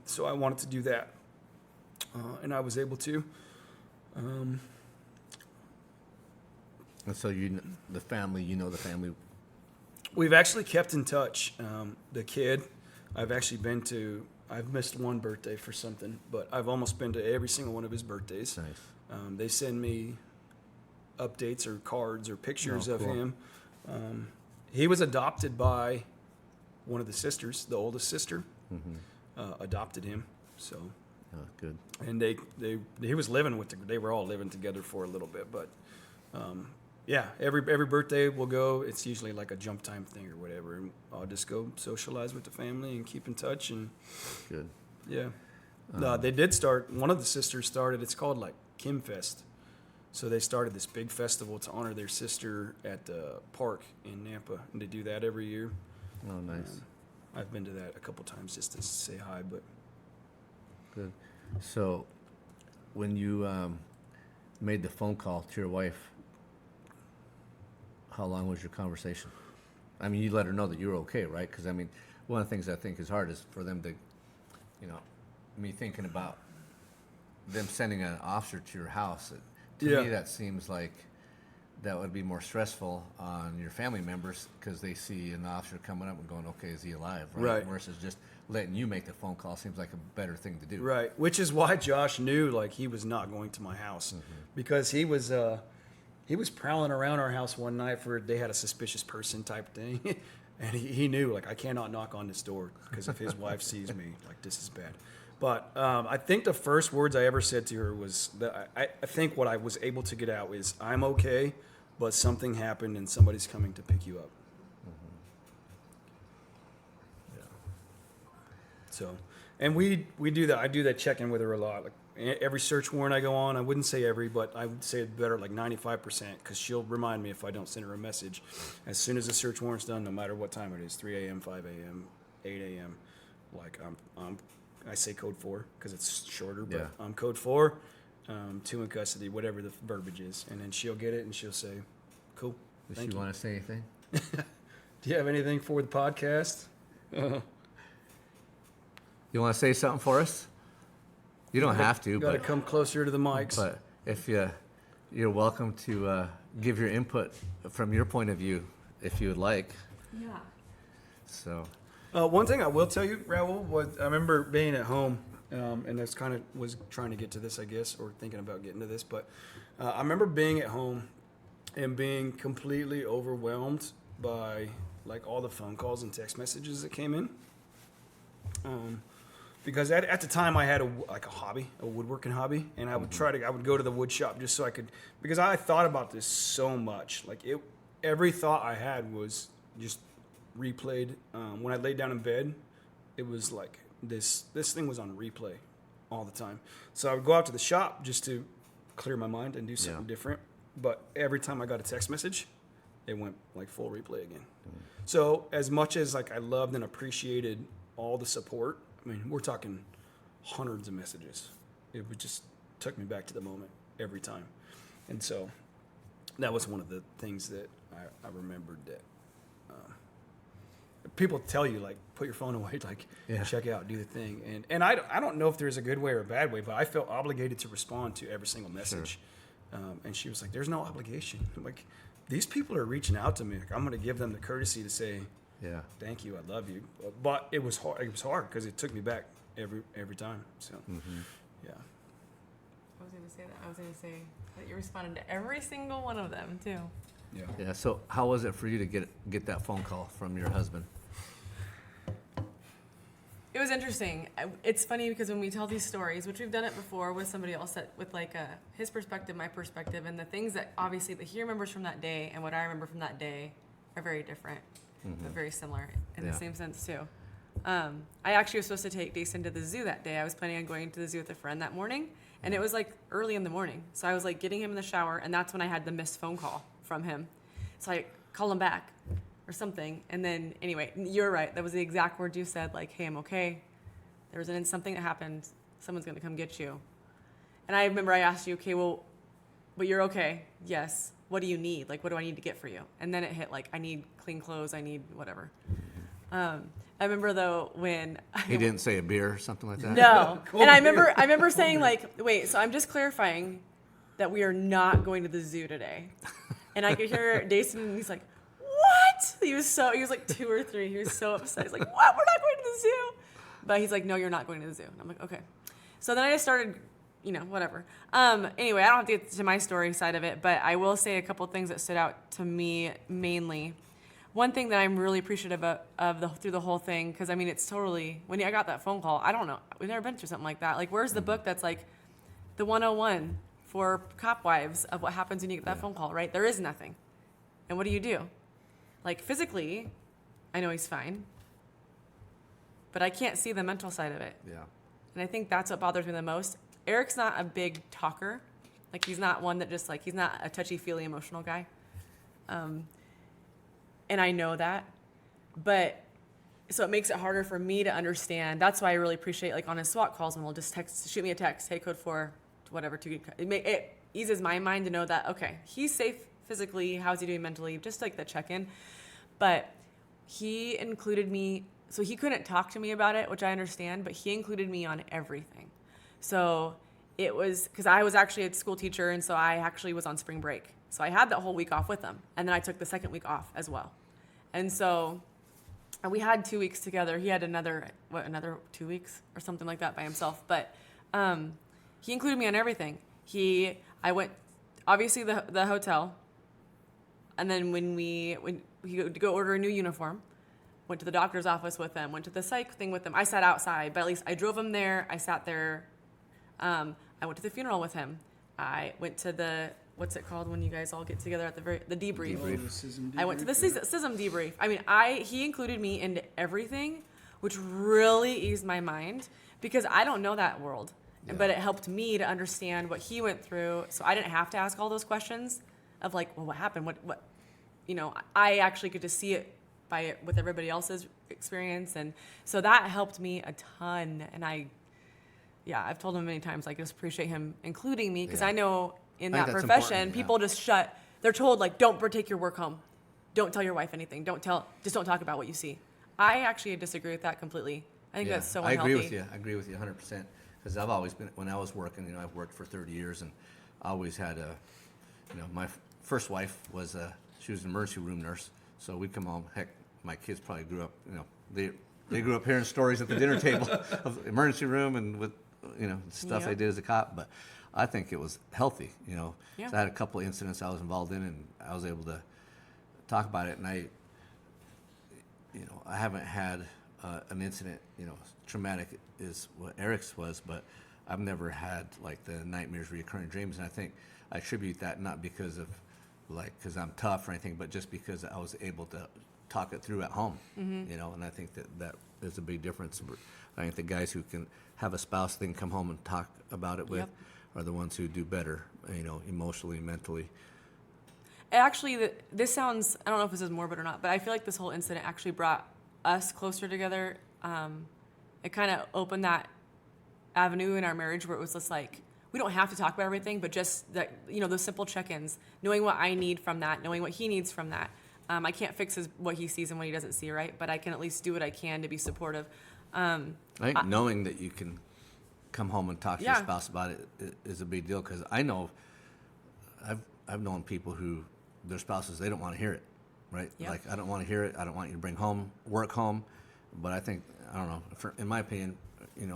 So I wanted to do that, and I was able to. And so the family. We've actually kept in touch. The kid, I've missed one birthday for something, but I've almost been to every single one of his birthdays. Nice. They send me updates or cards or pictures of him. He was adopted by one of the sisters, the oldest sister, adopted him. So, good. And he was living they were all living together for a little bit, but every birthday we'll go. It's usually like a jump time thing or whatever, and I'll just go socialize with the family and keep in touch. And good. Yeah, they did start. One of the sisters started. It's called like Kim Fest. So they started this big festival to honor their sister at the park in Nampa, and they do that every year. Oh, nice. I've been to that a couple times just to say hi, but good. So, when you made the phone call to your wife, how long was your conversation? I mean, you let her know that you were okay, right? Because I mean, one of the things I think is hard is for them to, me thinking about them sending an officer to your house. To me, that seems like that would be more stressful on your family members because they see an officer coming up and going, okay, is he alive? Right. Versus just letting you make the phone call seems like a better thing to do. Right. Which is why Josh knew like he was not going to my house because he was prowling around our house one night they had a suspicious person type thing. And he knew like I cannot knock on this door because if his wife sees me, like this is bad. But I think the first words I ever said to her was that I think what I was able to get out is I'm okay, but something happened and somebody's coming to pick you up. Yeah. So, and we do that. I do that check-in with her a lot. Like every search warrant I go on, I wouldn't say every, but I would say it better like 95% because she'll remind me if I don't send her a message. As soon as the search warrant's done, no matter what time it is, 3 a.m., 5 a.m., 8 a.m., like I say code 4 because it's shorter, but I'm code 4, 2 in custody, whatever the verbiage is. And then she'll get it and she'll say, cool. Does she want to say anything? Do you have anything for the podcast? You want to say something for us? You don't have to, Got to but come closer to the mics. but if you're welcome to give your input from your point of view, if you would like. Yeah. So. One thing I will tell you, Raul, was I remember being at home, and that's kind of was trying to get to this, I guess, or thinking about getting to this. But I remember being at home and being completely overwhelmed by like all the phone calls and text messages that came in. Because at the time I had a hobby, a woodworking hobby, and I would I would go to the wood shop just so I could, because I thought about this so much. Like every thought I had was just replayed. When I laid down in bed, it was like this thing was on replay all the time. So I would go out to the shop just to clear my mind and do something different. But every time I got a text message, it went like full replay again. So as much as like I loved and appreciated all the support, I mean, we're talking hundreds of messages. It would just took me back to the moment every time. And so that was one of the things that I remembered that people tell you, like, put your phone away, like, check out, do the thing. And I don't know if there's a good way or a bad way, but I felt obligated to respond to every single message. Sure. And she was like, there's no obligation. I'm like, these people are reaching out to me. Like, I'm going to give them the courtesy to say, thank you, I love you. But it was hard. It was hard because it took me back every time. So, yeah. I was going to say that. I was going to say that you responded to every single one of them, too. Yeah. Yeah. So how was it for you to get that phone call from your husband? It was interesting. It's funny because when we tell these stories, which we've done it before with somebody else, with like his perspective, my perspective, and the things that obviously that he remembers from that day and what I remember from that day are very different, but very similar in the same sense too. I actually was supposed to take Jason to the zoo that day. I was planning on going to the zoo with a friend that morning, and it was like early in the morning. So I was like getting him in the shower, and that's when I had the missed phone call from him. So I called him back or something. And then anyway, you're right. That was the exact word you said, like, hey, I'm okay. There was something that happened. Someone's going to come get you. And I remember I asked you, okay, well, but you're okay. Yes. What do you need? Like, what do I need to get for you? And then it hit like, I need clean clothes. I need whatever. I remember though when He didn't say a beer or something like that? No. And I remember saying like, wait, so I'm just clarifying that we are not going to the zoo today. And I could hear Jason, and he's like, what? He was like 2 or 3. He was so upset. He's like, what? We're not going to the zoo. But he's like, no, you're not going to the zoo. And I'm like, okay. So then I just started, whatever. Anyway, I don't have to get to my story side of it, but I will say a couple things that stood out to me mainly. One thing that I'm really appreciative of through the whole thing, because I mean, it's totally, when I got that phone call, I don't know, we've never been through something like that. Like, where's the book that's like the 101 for cop wives of what happens when you get that phone call, right? There is nothing. And what do? Like, physically, I know he's fine, but I can't see the mental side of it. Yeah. And I think that's what bothers me the most. Eric's not a big talker. Like, he's not one that just, like, he's not a touchy-feely emotional guy. And I know that. But, so it makes it harder for me to understand. That's why I really appreciate, like, on his SWAT calls, when he'll just shoot me a text, hey, code 4, whatever. It eases my mind to know that, okay, he's safe physically. How's he doing mentally? Just, like, the check-in. But he included me. So he couldn't talk to me about it, which I understand, but he included me on everything. So it was, because I was actually a school teacher, and so I actually was on spring break. So I had that whole week off with him, and then I took the second week off as well. And so we had 2 weeks together. He had another 2 weeks or something like that by himself. But he included me on everything. I went, obviously, the hotel, and then when he would go order a new uniform, went to the doctor's office with them, went to the psych thing with them. I sat outside, but at least I drove him there. I sat there. I went to the funeral with him. I went to the, what's it called when you guys all get together at the debrief. I went to the SISM debrief. I mean, he included me into everything, which really eased my mind because I don't know that world. Yeah. But it helped me to understand what he went through, so I didn't have to ask all those questions of like, well, what happened? What I actually could just see it with everybody else's experience, and so that helped me a ton. And I've told him many times, like, I just appreciate him including me, because I know in that profession, people just they're told, like, don't take your work home. don't tell your wife anything. Just don't talk about what you see. I actually disagree with that completely. I think that's so I unhealthy. I agree with you 100%. Because I've always been, when I was working, I've worked for 30 years, and I always had my first wife was, she was an emergency room nurse. So we'd come home, heck, my kids probably grew up, they grew up hearing stories at the dinner table of emergency room and with, stuff they did as a cop. But I think it was healthy, Yeah. So I had a couple of incidents I was involved in, and I was able to talk about it. And I haven't had an incident, traumatic is what Eric's was, but I've never had like the nightmares, reoccurring dreams. And I think I attribute that not because of because I'm tough or anything, but just because I was able to talk it through at home, and I think that is a big difference. I think the guys who can have a spouse they can come home and talk about it with Yep. are the ones who do better, emotionally, mentally. Actually, this sounds, I don't know if this is morbid or not, but I feel like this whole incident actually brought us closer together. It kind of opened that avenue in our marriage where it was just like, we don't have to talk about everything, but just that, those simple check-ins, knowing what I need from that, knowing what he needs from that. I can't fix what he sees and what he doesn't see, right? But I can at least do what I can to be supportive. I think knowing that you can come home and talk to your Yeah. spouse about it is a big deal, because I know I've known people who their spouses, they don't want to hear it, right? Yep. Like, I don't want to hear it. I don't want you to bring work home. But I think, I don't know, in my opinion,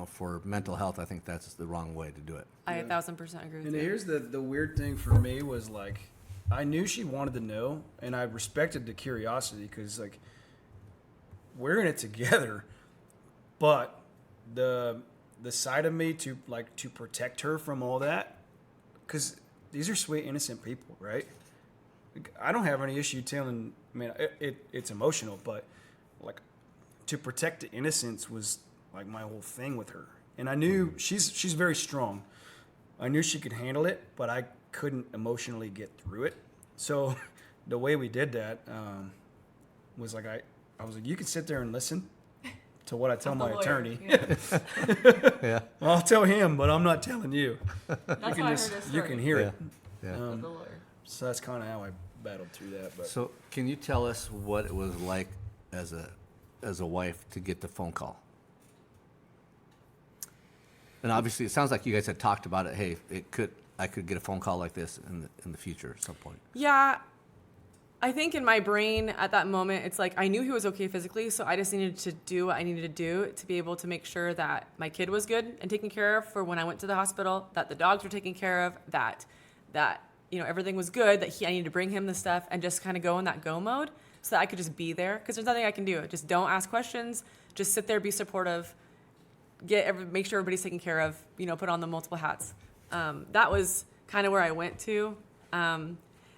for mental health, I think that's the wrong way to do it. I 1,000% agree with And you. here's the weird thing for me was like, I knew she wanted to know, and I respected the curiosity because like we're in it together, but the side of me to protect her from all that, because these are sweet innocent people, right? Like, I don't have any issue telling. I mean, it's emotional, but like to protect the innocence was like my whole thing with her, and I knew she's very strong. I knew she could handle it, but I couldn't emotionally get through it. So the way we did that was like I was like, you can sit there and listen to what I tell my lawyer. attorney. Yeah. I'll tell him, but I'm not telling you. That's You why I can heard this you story. can hear it. Yeah. With the lawyer. So that's kind of how I battled through that. But So can you tell us what it was like as a wife to get the phone call? And obviously, it sounds like you guys had talked about it. Hey, I could get a phone call like this in the future at some point. Yeah, I think in my brain at that moment, it's like I knew he was okay physically, so I just needed to do what I needed to do to be able to make sure that my kid was good and taken care of for when I went to the hospital, that the dogs were taken care of, that everything was good, that I needed to bring him the stuff and just kind of go in that go mode so that I could just be there, because there's nothing I can do. Just don't ask questions, just sit there, be supportive, make sure everybody's taken care of, put on the multiple hats. That was kind of where I went to.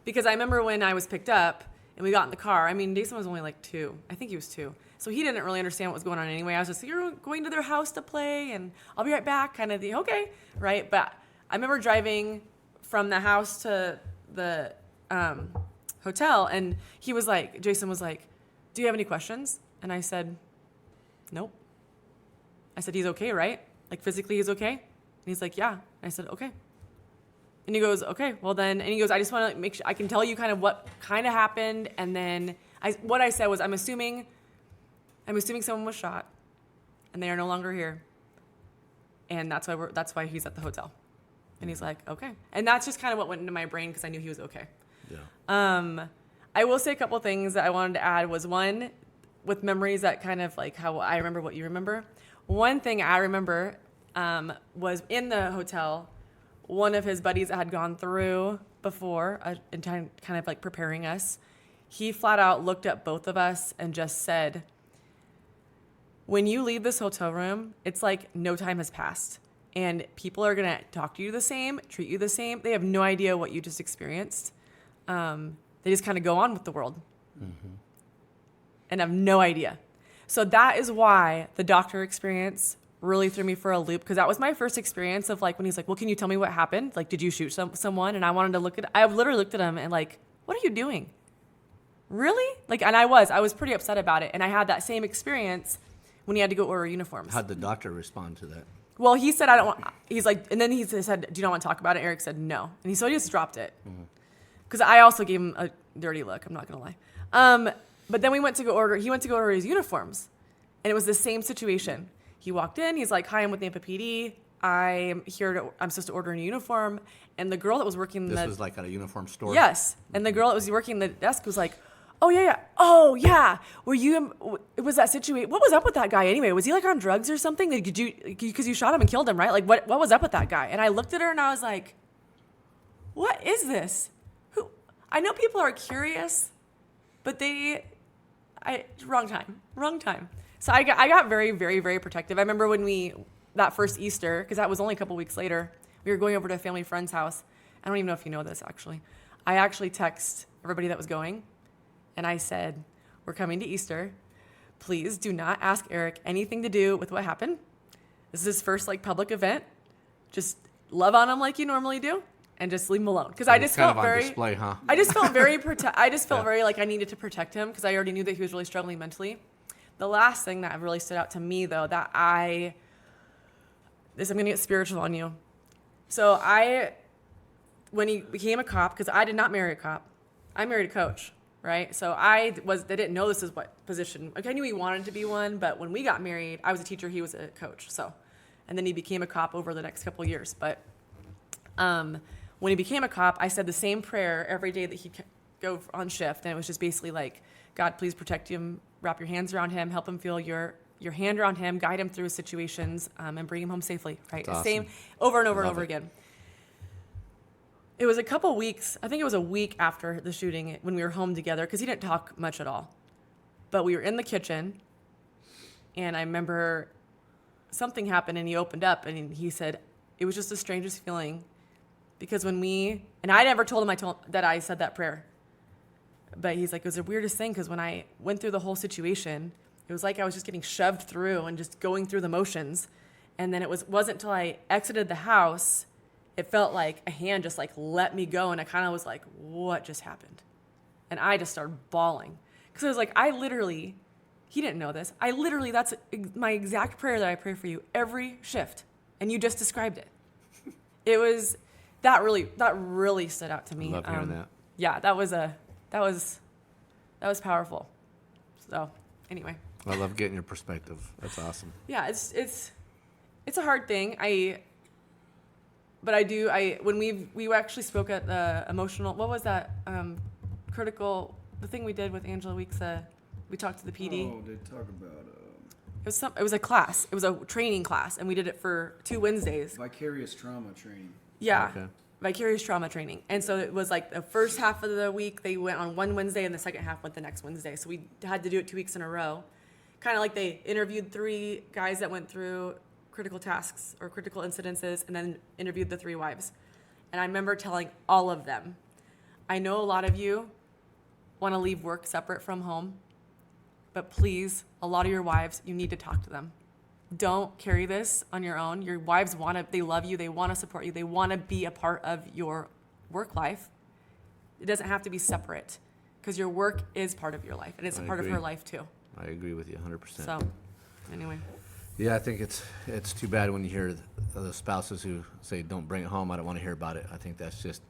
Because I remember when I was picked up and we got in the car, I mean, Jason was only like 2. I think he was 2. So he didn't really understand what was going on anyway. I was just, you're going to their house to play and I'll be right back, kind of the, okay, right? But I remember driving from the house to the hotel, and Jason was like, do you have any questions? And I said, nope. I said, he's okay, right? Like physically he's okay? And he's like, yeah. And I said, okay. And he goes, okay, well then, and he goes, I just want to make sure I can tell you kind of what kind of happened. And then what I said was, I'm assuming someone was shot and they are no longer here. And that's why he's at the hotel. And he's like, okay. And that's just kind of what went into my brain, because I knew he was okay. Yeah. I will say a couple things that I wanted to add was, one, with memories that kind of like how I remember what you remember. One thing I remember was in the hotel, one of his buddies that had gone through before and kind of like preparing us, he flat out looked at both of us and just said, when you leave this hotel room, it's like no time has passed. And people are going to talk to you the same, treat you the same. They have no idea what you just experienced. They just kind of go on with the world and have no idea. So that is why the doctor experience really threw me for a loop, because that was my first experience of like when he's like, well, can you tell me what happened? Like, did you shoot someone? And I wanted to I literally looked at him and like, what are you doing? Really? Like, and I was pretty upset about it. And I had that same experience when he had to go order uniforms. How'd the doctor respond to that? Well, he said, I don't want, he's like, and then he said, do you not want to talk about it? Eric said, no. And so he just dropped it. Because I also gave him a dirty look, I'm not going to But then he went to go order his uniforms, and it was the same situation. He walked in, he's like, "Hi, I'm with Nampa PD. I'm supposed to order a uniform." And the girl that was working This was like at a uniform store? Yes. And the girl that was working the desk was like, "Oh yeah. Oh yeah. Were you, it was that situation. What was up with that guy anyway? Was he like on drugs or something? Like, because you shot him and killed him, right? Like what was up with that guy?" And I looked at her and I was like, "What is this? I know people are curious, but wrong time. So I got very, very, very protective. I remember that first Easter, because that was only a couple weeks later, we were going over to a family friend's house. I don't even know if you know this, actually. I actually text everybody that was going, and I said, "We're coming to Easter. Please do not ask Eric anything to do with what happened. This is his first public event. Just love on him like you normally do, and just leave him alone." Because I just felt on very display, huh? I just felt very very like I needed to protect him because I already knew that he was really struggling mentally. The last thing that really stood out to me, though, I'm going to get spiritual on you. So when he became a cop, because I did not marry a cop, I married a coach, right? So they didn't know this is what position. Like I knew he wanted to be one, but when we got married, I was a teacher, he was a coach. So, and then he became a cop over the next couple of years. But when he became a cop, I said the same prayer every day that he'd go on shift, and it was just basically like, "God, please protect him, wrap your hands around him, help him feel your hand around him, guide him through situations, and bring him home safely." Right? That's awesome. Same over and over and Love over it. again. It was a couple weeks, I think it was a week after the shooting when we were home together, because he didn't talk much at all. But we were in the kitchen, and I remember something happened, and he opened up, and he said, "It was just the strangest feeling." Because and I never told him that I said that prayer. But he's like, "It was the weirdest thing, because when I went through the whole situation, it was like I was just getting shoved through and just going through the motions. And then it wasn't until I exited the house, it felt like a hand just let me go. And I kind of was like, what just happened?" And I just started bawling. Because I was like, he didn't know this. That's my exact prayer that I pray for you every shift. And you just described it. It was, that really stood out to me. Love hearing that. Yeah, that was powerful. So anyway. I love getting your perspective. That's awesome. Yeah, it's a hard thing. When we actually spoke at the emotional, what was that, critical, the thing we did with Angela Weeks, we talked to the PD. Oh, they talk about It was a class. It was a training class, and we did it for 2 Wednesdays. vicarious trauma training. Yeah. Okay. Vicarious trauma training. And so it was the first half of the week, they went on one Wednesday, and the second half went the next Wednesday. So we had to do it 2 weeks in a row. Kind of like they interviewed 3 guys that went through critical tasks or critical incidences, and then interviewed the 3 wives. And I remember telling all of them, I know a lot of you want to leave work separate from home, but please, a lot of your wives, you need to talk to them. Don't carry this on your own. Your wives they love you, they want to support you, they want to be a part of your work life. It doesn't have to be separate, because your work is part of your life, and it's a part of agree. her life too. I agree with you 100%. So, anyway. Yeah, I think it's too bad when you hear the spouses who say, "Don't bring it home. I don't want to hear about it." I think that's just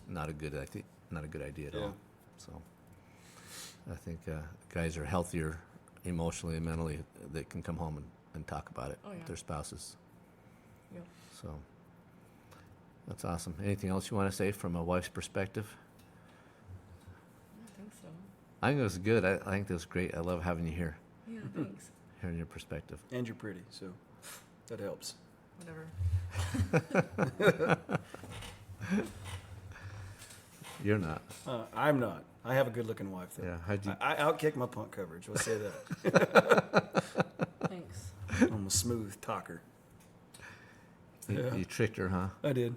not a good idea at all. So I think guys are healthier emotionally and mentally that can come home and talk about it with their spouses. Yep. So that's awesome. Anything else you want to say from a wife's perspective? I think so. I think it was good. I think that was great. I love having you here, Yeah, thanks. hearing your perspective. And you're pretty, so that helps. Whatever. You're not. I'm not. I have a good-looking wife, though. Yeah. How'd you? I outkick my punt coverage. We'll say that. Thanks. I'm a smooth talker. You tricked her, huh? I did.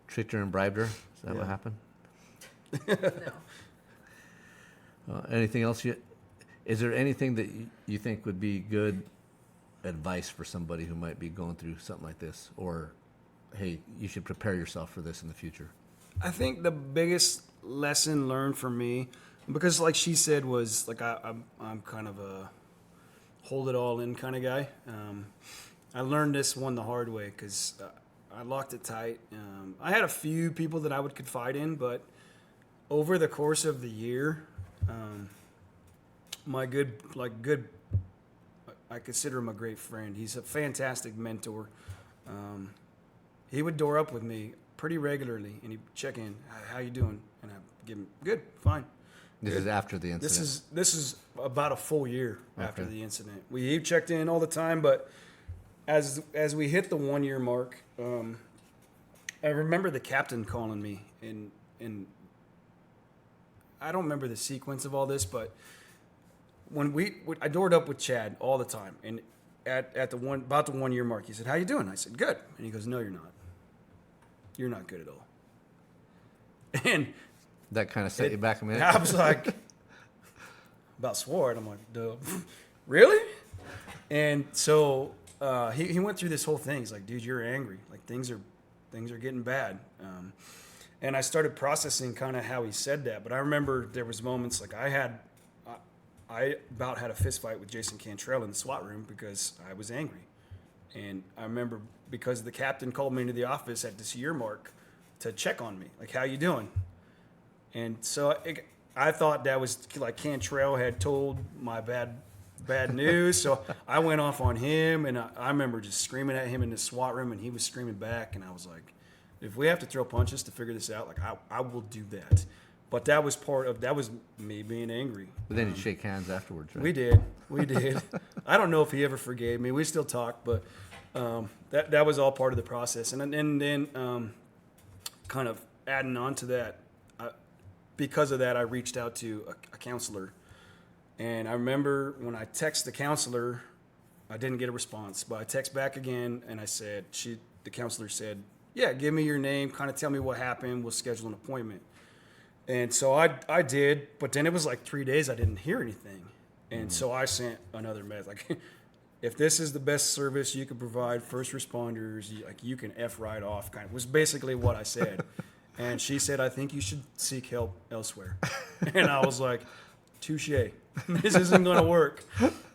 Tricked her and bribed her? Is that what Yeah. happened? No. Anything else? Is there anything that you think would be good advice for somebody who might be going through something like this? Or, hey, you should prepare yourself for this in the future? I think the biggest lesson learned for me, because like she said, was like I'm kind of a hold it all in kind of guy. I learned this one the hard way because I locked it tight. I had a few people that I would confide in, but over the course of the year, my I consider him a great friend. He's a fantastic mentor. He would door up with me pretty regularly, and he'd check in, how you doing? And I'd give him, good, fine. This is after the incident. This is about a full year after Okay. the incident. He checked in all the time, but as we hit the 1 year mark, I remember the captain calling me, and I don't remember the sequence of all this, but when I doored up with Chad all the time, and at about the 1 year mark, he said, "How you doing?" I said, "Good," and he goes, "No, you're not. You're not good at all." And That kind of set you back a minute. I was like, about swore, and I'm like, duh, really? And so he went through this whole thing. He's like, dude, you're angry. Like things are getting bad. And I started processing kind of how he said that. But I remember there was moments like I about had a fist fight with Jason Cantrell in the SWAT room because I was angry. And I remember because the captain called me into the office at this year mark to check on me, like, how you doing? And so I thought that was like Cantrell had told my bad news. So I went off on him, and I remember just screaming at him in the SWAT room, and he was screaming back. And I was like, if we have to throw punches to figure this out, like I will do that. But that was me being angry. But then you shake hands afterwards, right? We did. I don't know if he ever forgave me. We still talk, but that was all part of the process. And then kind of adding on to that, because of that, I reached out to a counselor. And I remember when I texted the counselor, I didn't get a response. But I text back again, and I said, the counselor said, yeah, give me your name, kind of tell me what happened. We'll schedule an appointment. And so I did, but then it was like 3 days I didn't hear anything. And so I sent another message, like, if this is the best service you can provide first responders, you can F right off, kind of was basically what I said. And she said, I think you should seek help elsewhere. And I was like, touche, this isn't going to work.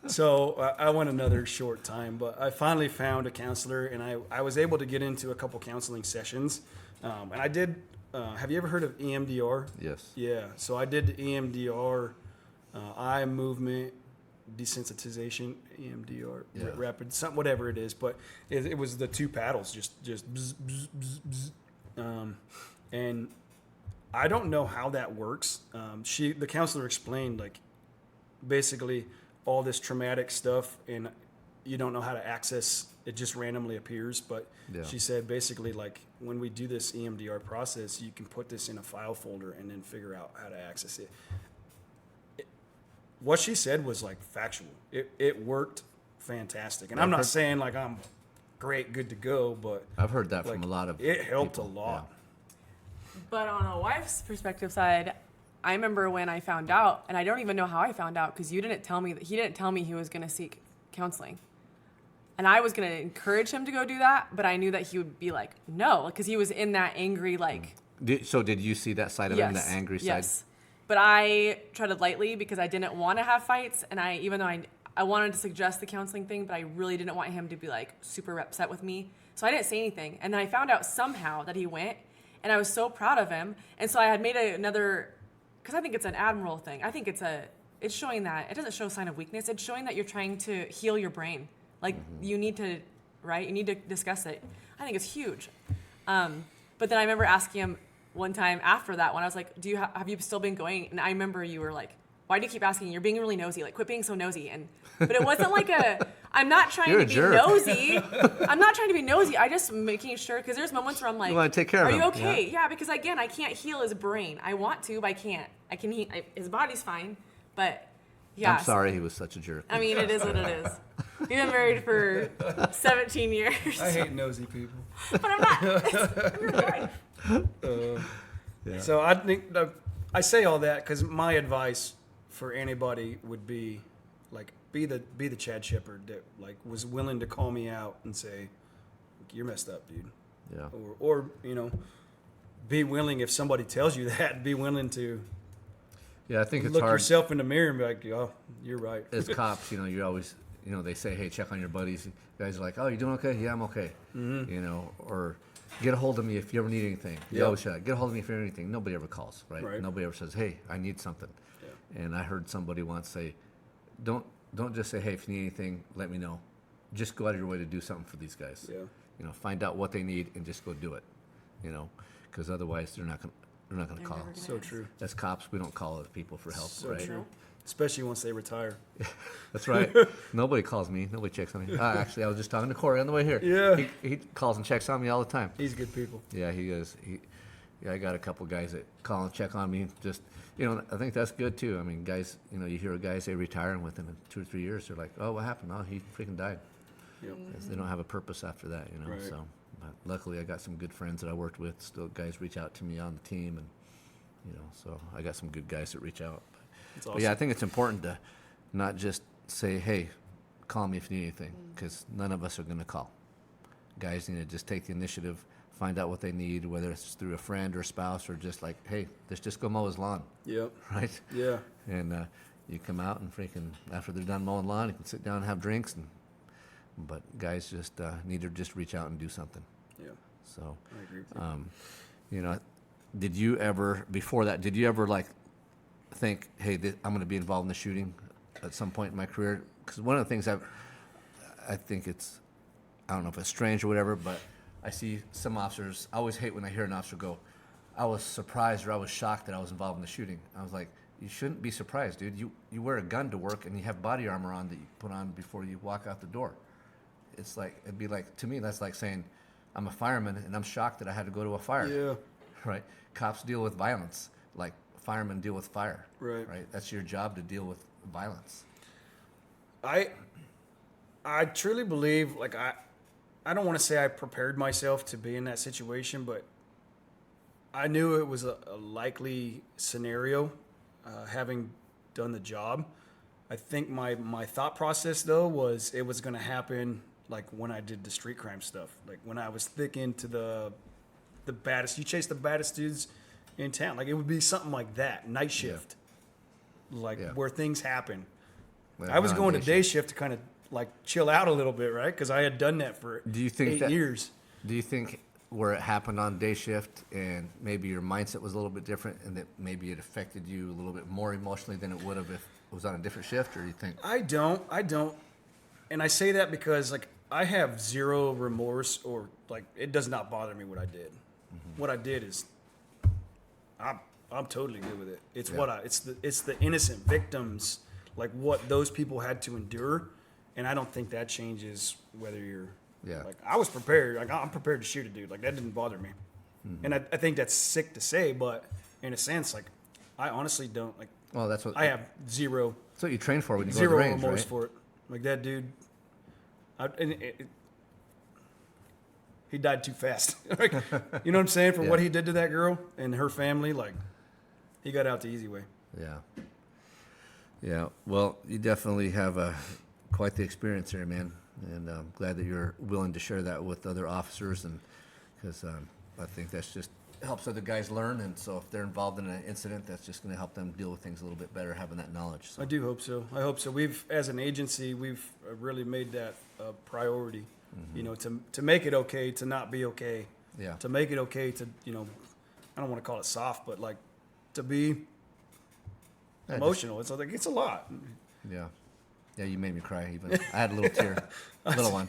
So I went another short time, but I finally found a counselor, and I was able to get into a couple counseling sessions. And I did, have you ever heard of EMDR? Yes. Yeah, so I did the EMDR, eye movement desensitization, EMDR, Yeah. rapid, whatever it is. But it was the two paddles, just bzz, bzz, bzz, bzz. And I don't know how that works. The counselor explained, like, basically all this traumatic stuff, and you don't know how to access it, just randomly appears. But Yeah. she said basically, like, when we do this EMDR process, you can put this in a file folder and then figure out how to access it. What she said was like factual. It worked fantastic. And I'm not saying like I'm great, good to go, but I've heard that like, from a lot of it helped people. a lot. But on a wife's perspective side, I remember when I found out, and I don't even know how I found out because he didn't tell me he was going to seek counseling. And I was going to encourage him to go do that, but I knew that he would be like, no, because he was in that angry, like... So did you see that side of him, the angry side? Yes. But I treaded lightly because I didn't want to have fights, and even though I wanted to suggest the counseling thing, but I really didn't want him to be, like, super upset with me. So I didn't say anything. And then I found out somehow that he went, and I was so proud of him. And so I had made another... Because I think it's an admirable thing. I think it's showing that... It doesn't show a sign of weakness. It's showing that you're trying to heal your brain. Like, you need to, right? You need to discuss it. I think it's huge. But then I remember asking him one time after that when I was like, have you still been going? And I remember you were like, why do you keep asking? You're being really nosy. Like, quit being so nosy. But it wasn't like I'm not trying You're to a be jerk. nosy. I'm not trying to be nosy. I just making sure, because there's moments where I'm like, You wanna take care of are him, you okay? yeah. Yeah, because again, I can't heal his brain. I want to, but I can't. His body's fine, but yeah. I'm sorry he was such a jerk. I mean, it is what it is. We've been married for 17 years. I hate nosy people. But I'm not. I'm your wife. Yeah. So I think I say all that because my advice for anybody would be like be the Chad Shepherd that like was willing to call me out and say, you're messed up, dude. Yeah. Or be willing, if somebody tells you that, be willing to Yeah, I think it's look hard. yourself in the mirror and be like, oh, you're right. As cops, you're always, they say, hey, check on your buddies. You guys are like, oh, you doing okay? Yeah, I'm okay. Mm-hmm. Or get a hold of me if you ever need anything. They Yeah. always say, get a hold of me if you need anything. Nobody ever calls, right? Right. Nobody ever says, hey, I need something. Yeah. And I heard somebody once say, don't just say, hey, if you need anything, let me know. Just go out of your way to do something for these guys. Yeah. You know, find out what they need and just go do it. You know, because otherwise they're not gonna call. never gonna So ask. true. As cops, we don't call other people for help, So right? true. Especially once they retire. That's right. Nobody calls me. Nobody checks on me. Actually, I was just talking to Corey on the way here. Yeah. He calls and checks on me all the time. He's good people. Yeah, he is. Yeah, I got a couple guys that call and check on me. Just, you know, I think that's good too. I mean, guys, you know, you hear a guy say retire, and within 2 or 3 years, they're like, oh, what happened? Oh, he freaking died. Yep. They don't have a purpose after that, you know. Right. So, but luckily, I got some good friends that I worked with. Still, guys reach out to me on the team, and you know, so I got some good guys that reach out. That's But yeah, I awesome. think it's important to not just say, hey, call me if you need anything, because none of us are going to call. Guys need to just take the initiative, find out what they need, whether it's through a friend or a spouse, or just like, hey, let's just go mow his lawn, Yep. right? Yeah. And you come out and freaking, after they're done mowing lawn, you can sit down and have drinks. But guys just need to just reach out and do something. Yeah. So, I agree with you. you know, did you ever, before that, did you ever like think, hey, I'm going to be involved in the shooting at some point in my career? Because one of the things I think it's, I don't know if it's strange or whatever, but I see some officers, I always hate when I hear an officer go, I was surprised or I was shocked that I was involved in the shooting. I was like, you shouldn't be surprised, dude. You wear a gun to work and you have body armor on that you put on before you walk out the door. It's like, it'd be like, to me, that's like saying, I'm a fireman and I'm shocked that I had to go to a fire. Yeah. Right? Cops deal with violence, like firemen deal with fire. Right. Right? That's your job, to deal with violence. I truly believe, like, I don't want to say I prepared myself to be in that situation, but I knew it was a likely scenario, having done the job. I think my thought process, though, was it was going to happen like when I did the street crime stuff, like when I was thick into the baddest, you chase the baddest dudes in town. Like, it would be something like that, night shift, like Yeah. where things happen. Well, I was not going to day day shift to kind of like chill out a little bit, right? Because I had done that for Do you think 8 that- years. Do you think where it happened on day shift and maybe your mindset was a little bit different and that maybe it affected you a little bit more emotionally than it would have if it was on a different shift, or do you think? I don't. And I say that because, like, I have zero remorse, or like, it does not bother me what I did. Mm-hmm. What I did is, I'm totally good with it. It's Yeah. it's the innocent victims, like what those people had to endure, and I don't think that changes whether you're. Yeah. Like, I was prepared. Like, I'm prepared to shoot a dude. Like, that didn't bother me. Mm-hmm. And I think that's sick to say, but in a sense, like, I honestly don't, like, Well, that's what I have zero that's what you train for when you go to zero the range, remorse right? for it. Like, that dude, he died too fast. Like, you know what I'm saying? For what Yeah. he did to that girl and her family, like, he got out the easy way. Yeah. Yeah. Well, you definitely have quite the experience here, man. And I'm glad that you're willing to share that with other officers, and because I think that's just helps other guys learn. And so if they're involved in an incident, that's just going to help them deal with things a little bit better, having that knowledge. So, I do hope so. I hope so. We've, as an agency, we've really made that a priority. You know, to make it okay to not be okay. Yeah. To make it okay to, you know, I don't want to call it soft, but like to be Yeah, emotional. It's like, it's a lot. yeah. Yeah, you made me cry even. I had a little tear. Little one.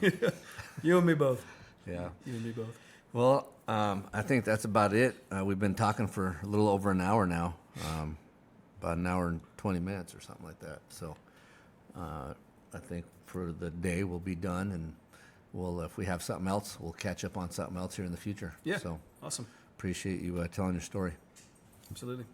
You and me both. Yeah. You and me both. Well, I think that's about it. We've been talking for a little over an hour now, about an hour and 20 minutes or something like that. So I think for the day we'll be done, and we'll, if we have something else, we'll catch up on something else here in the future. Yeah. So Awesome. appreciate you telling your story. Absolutely.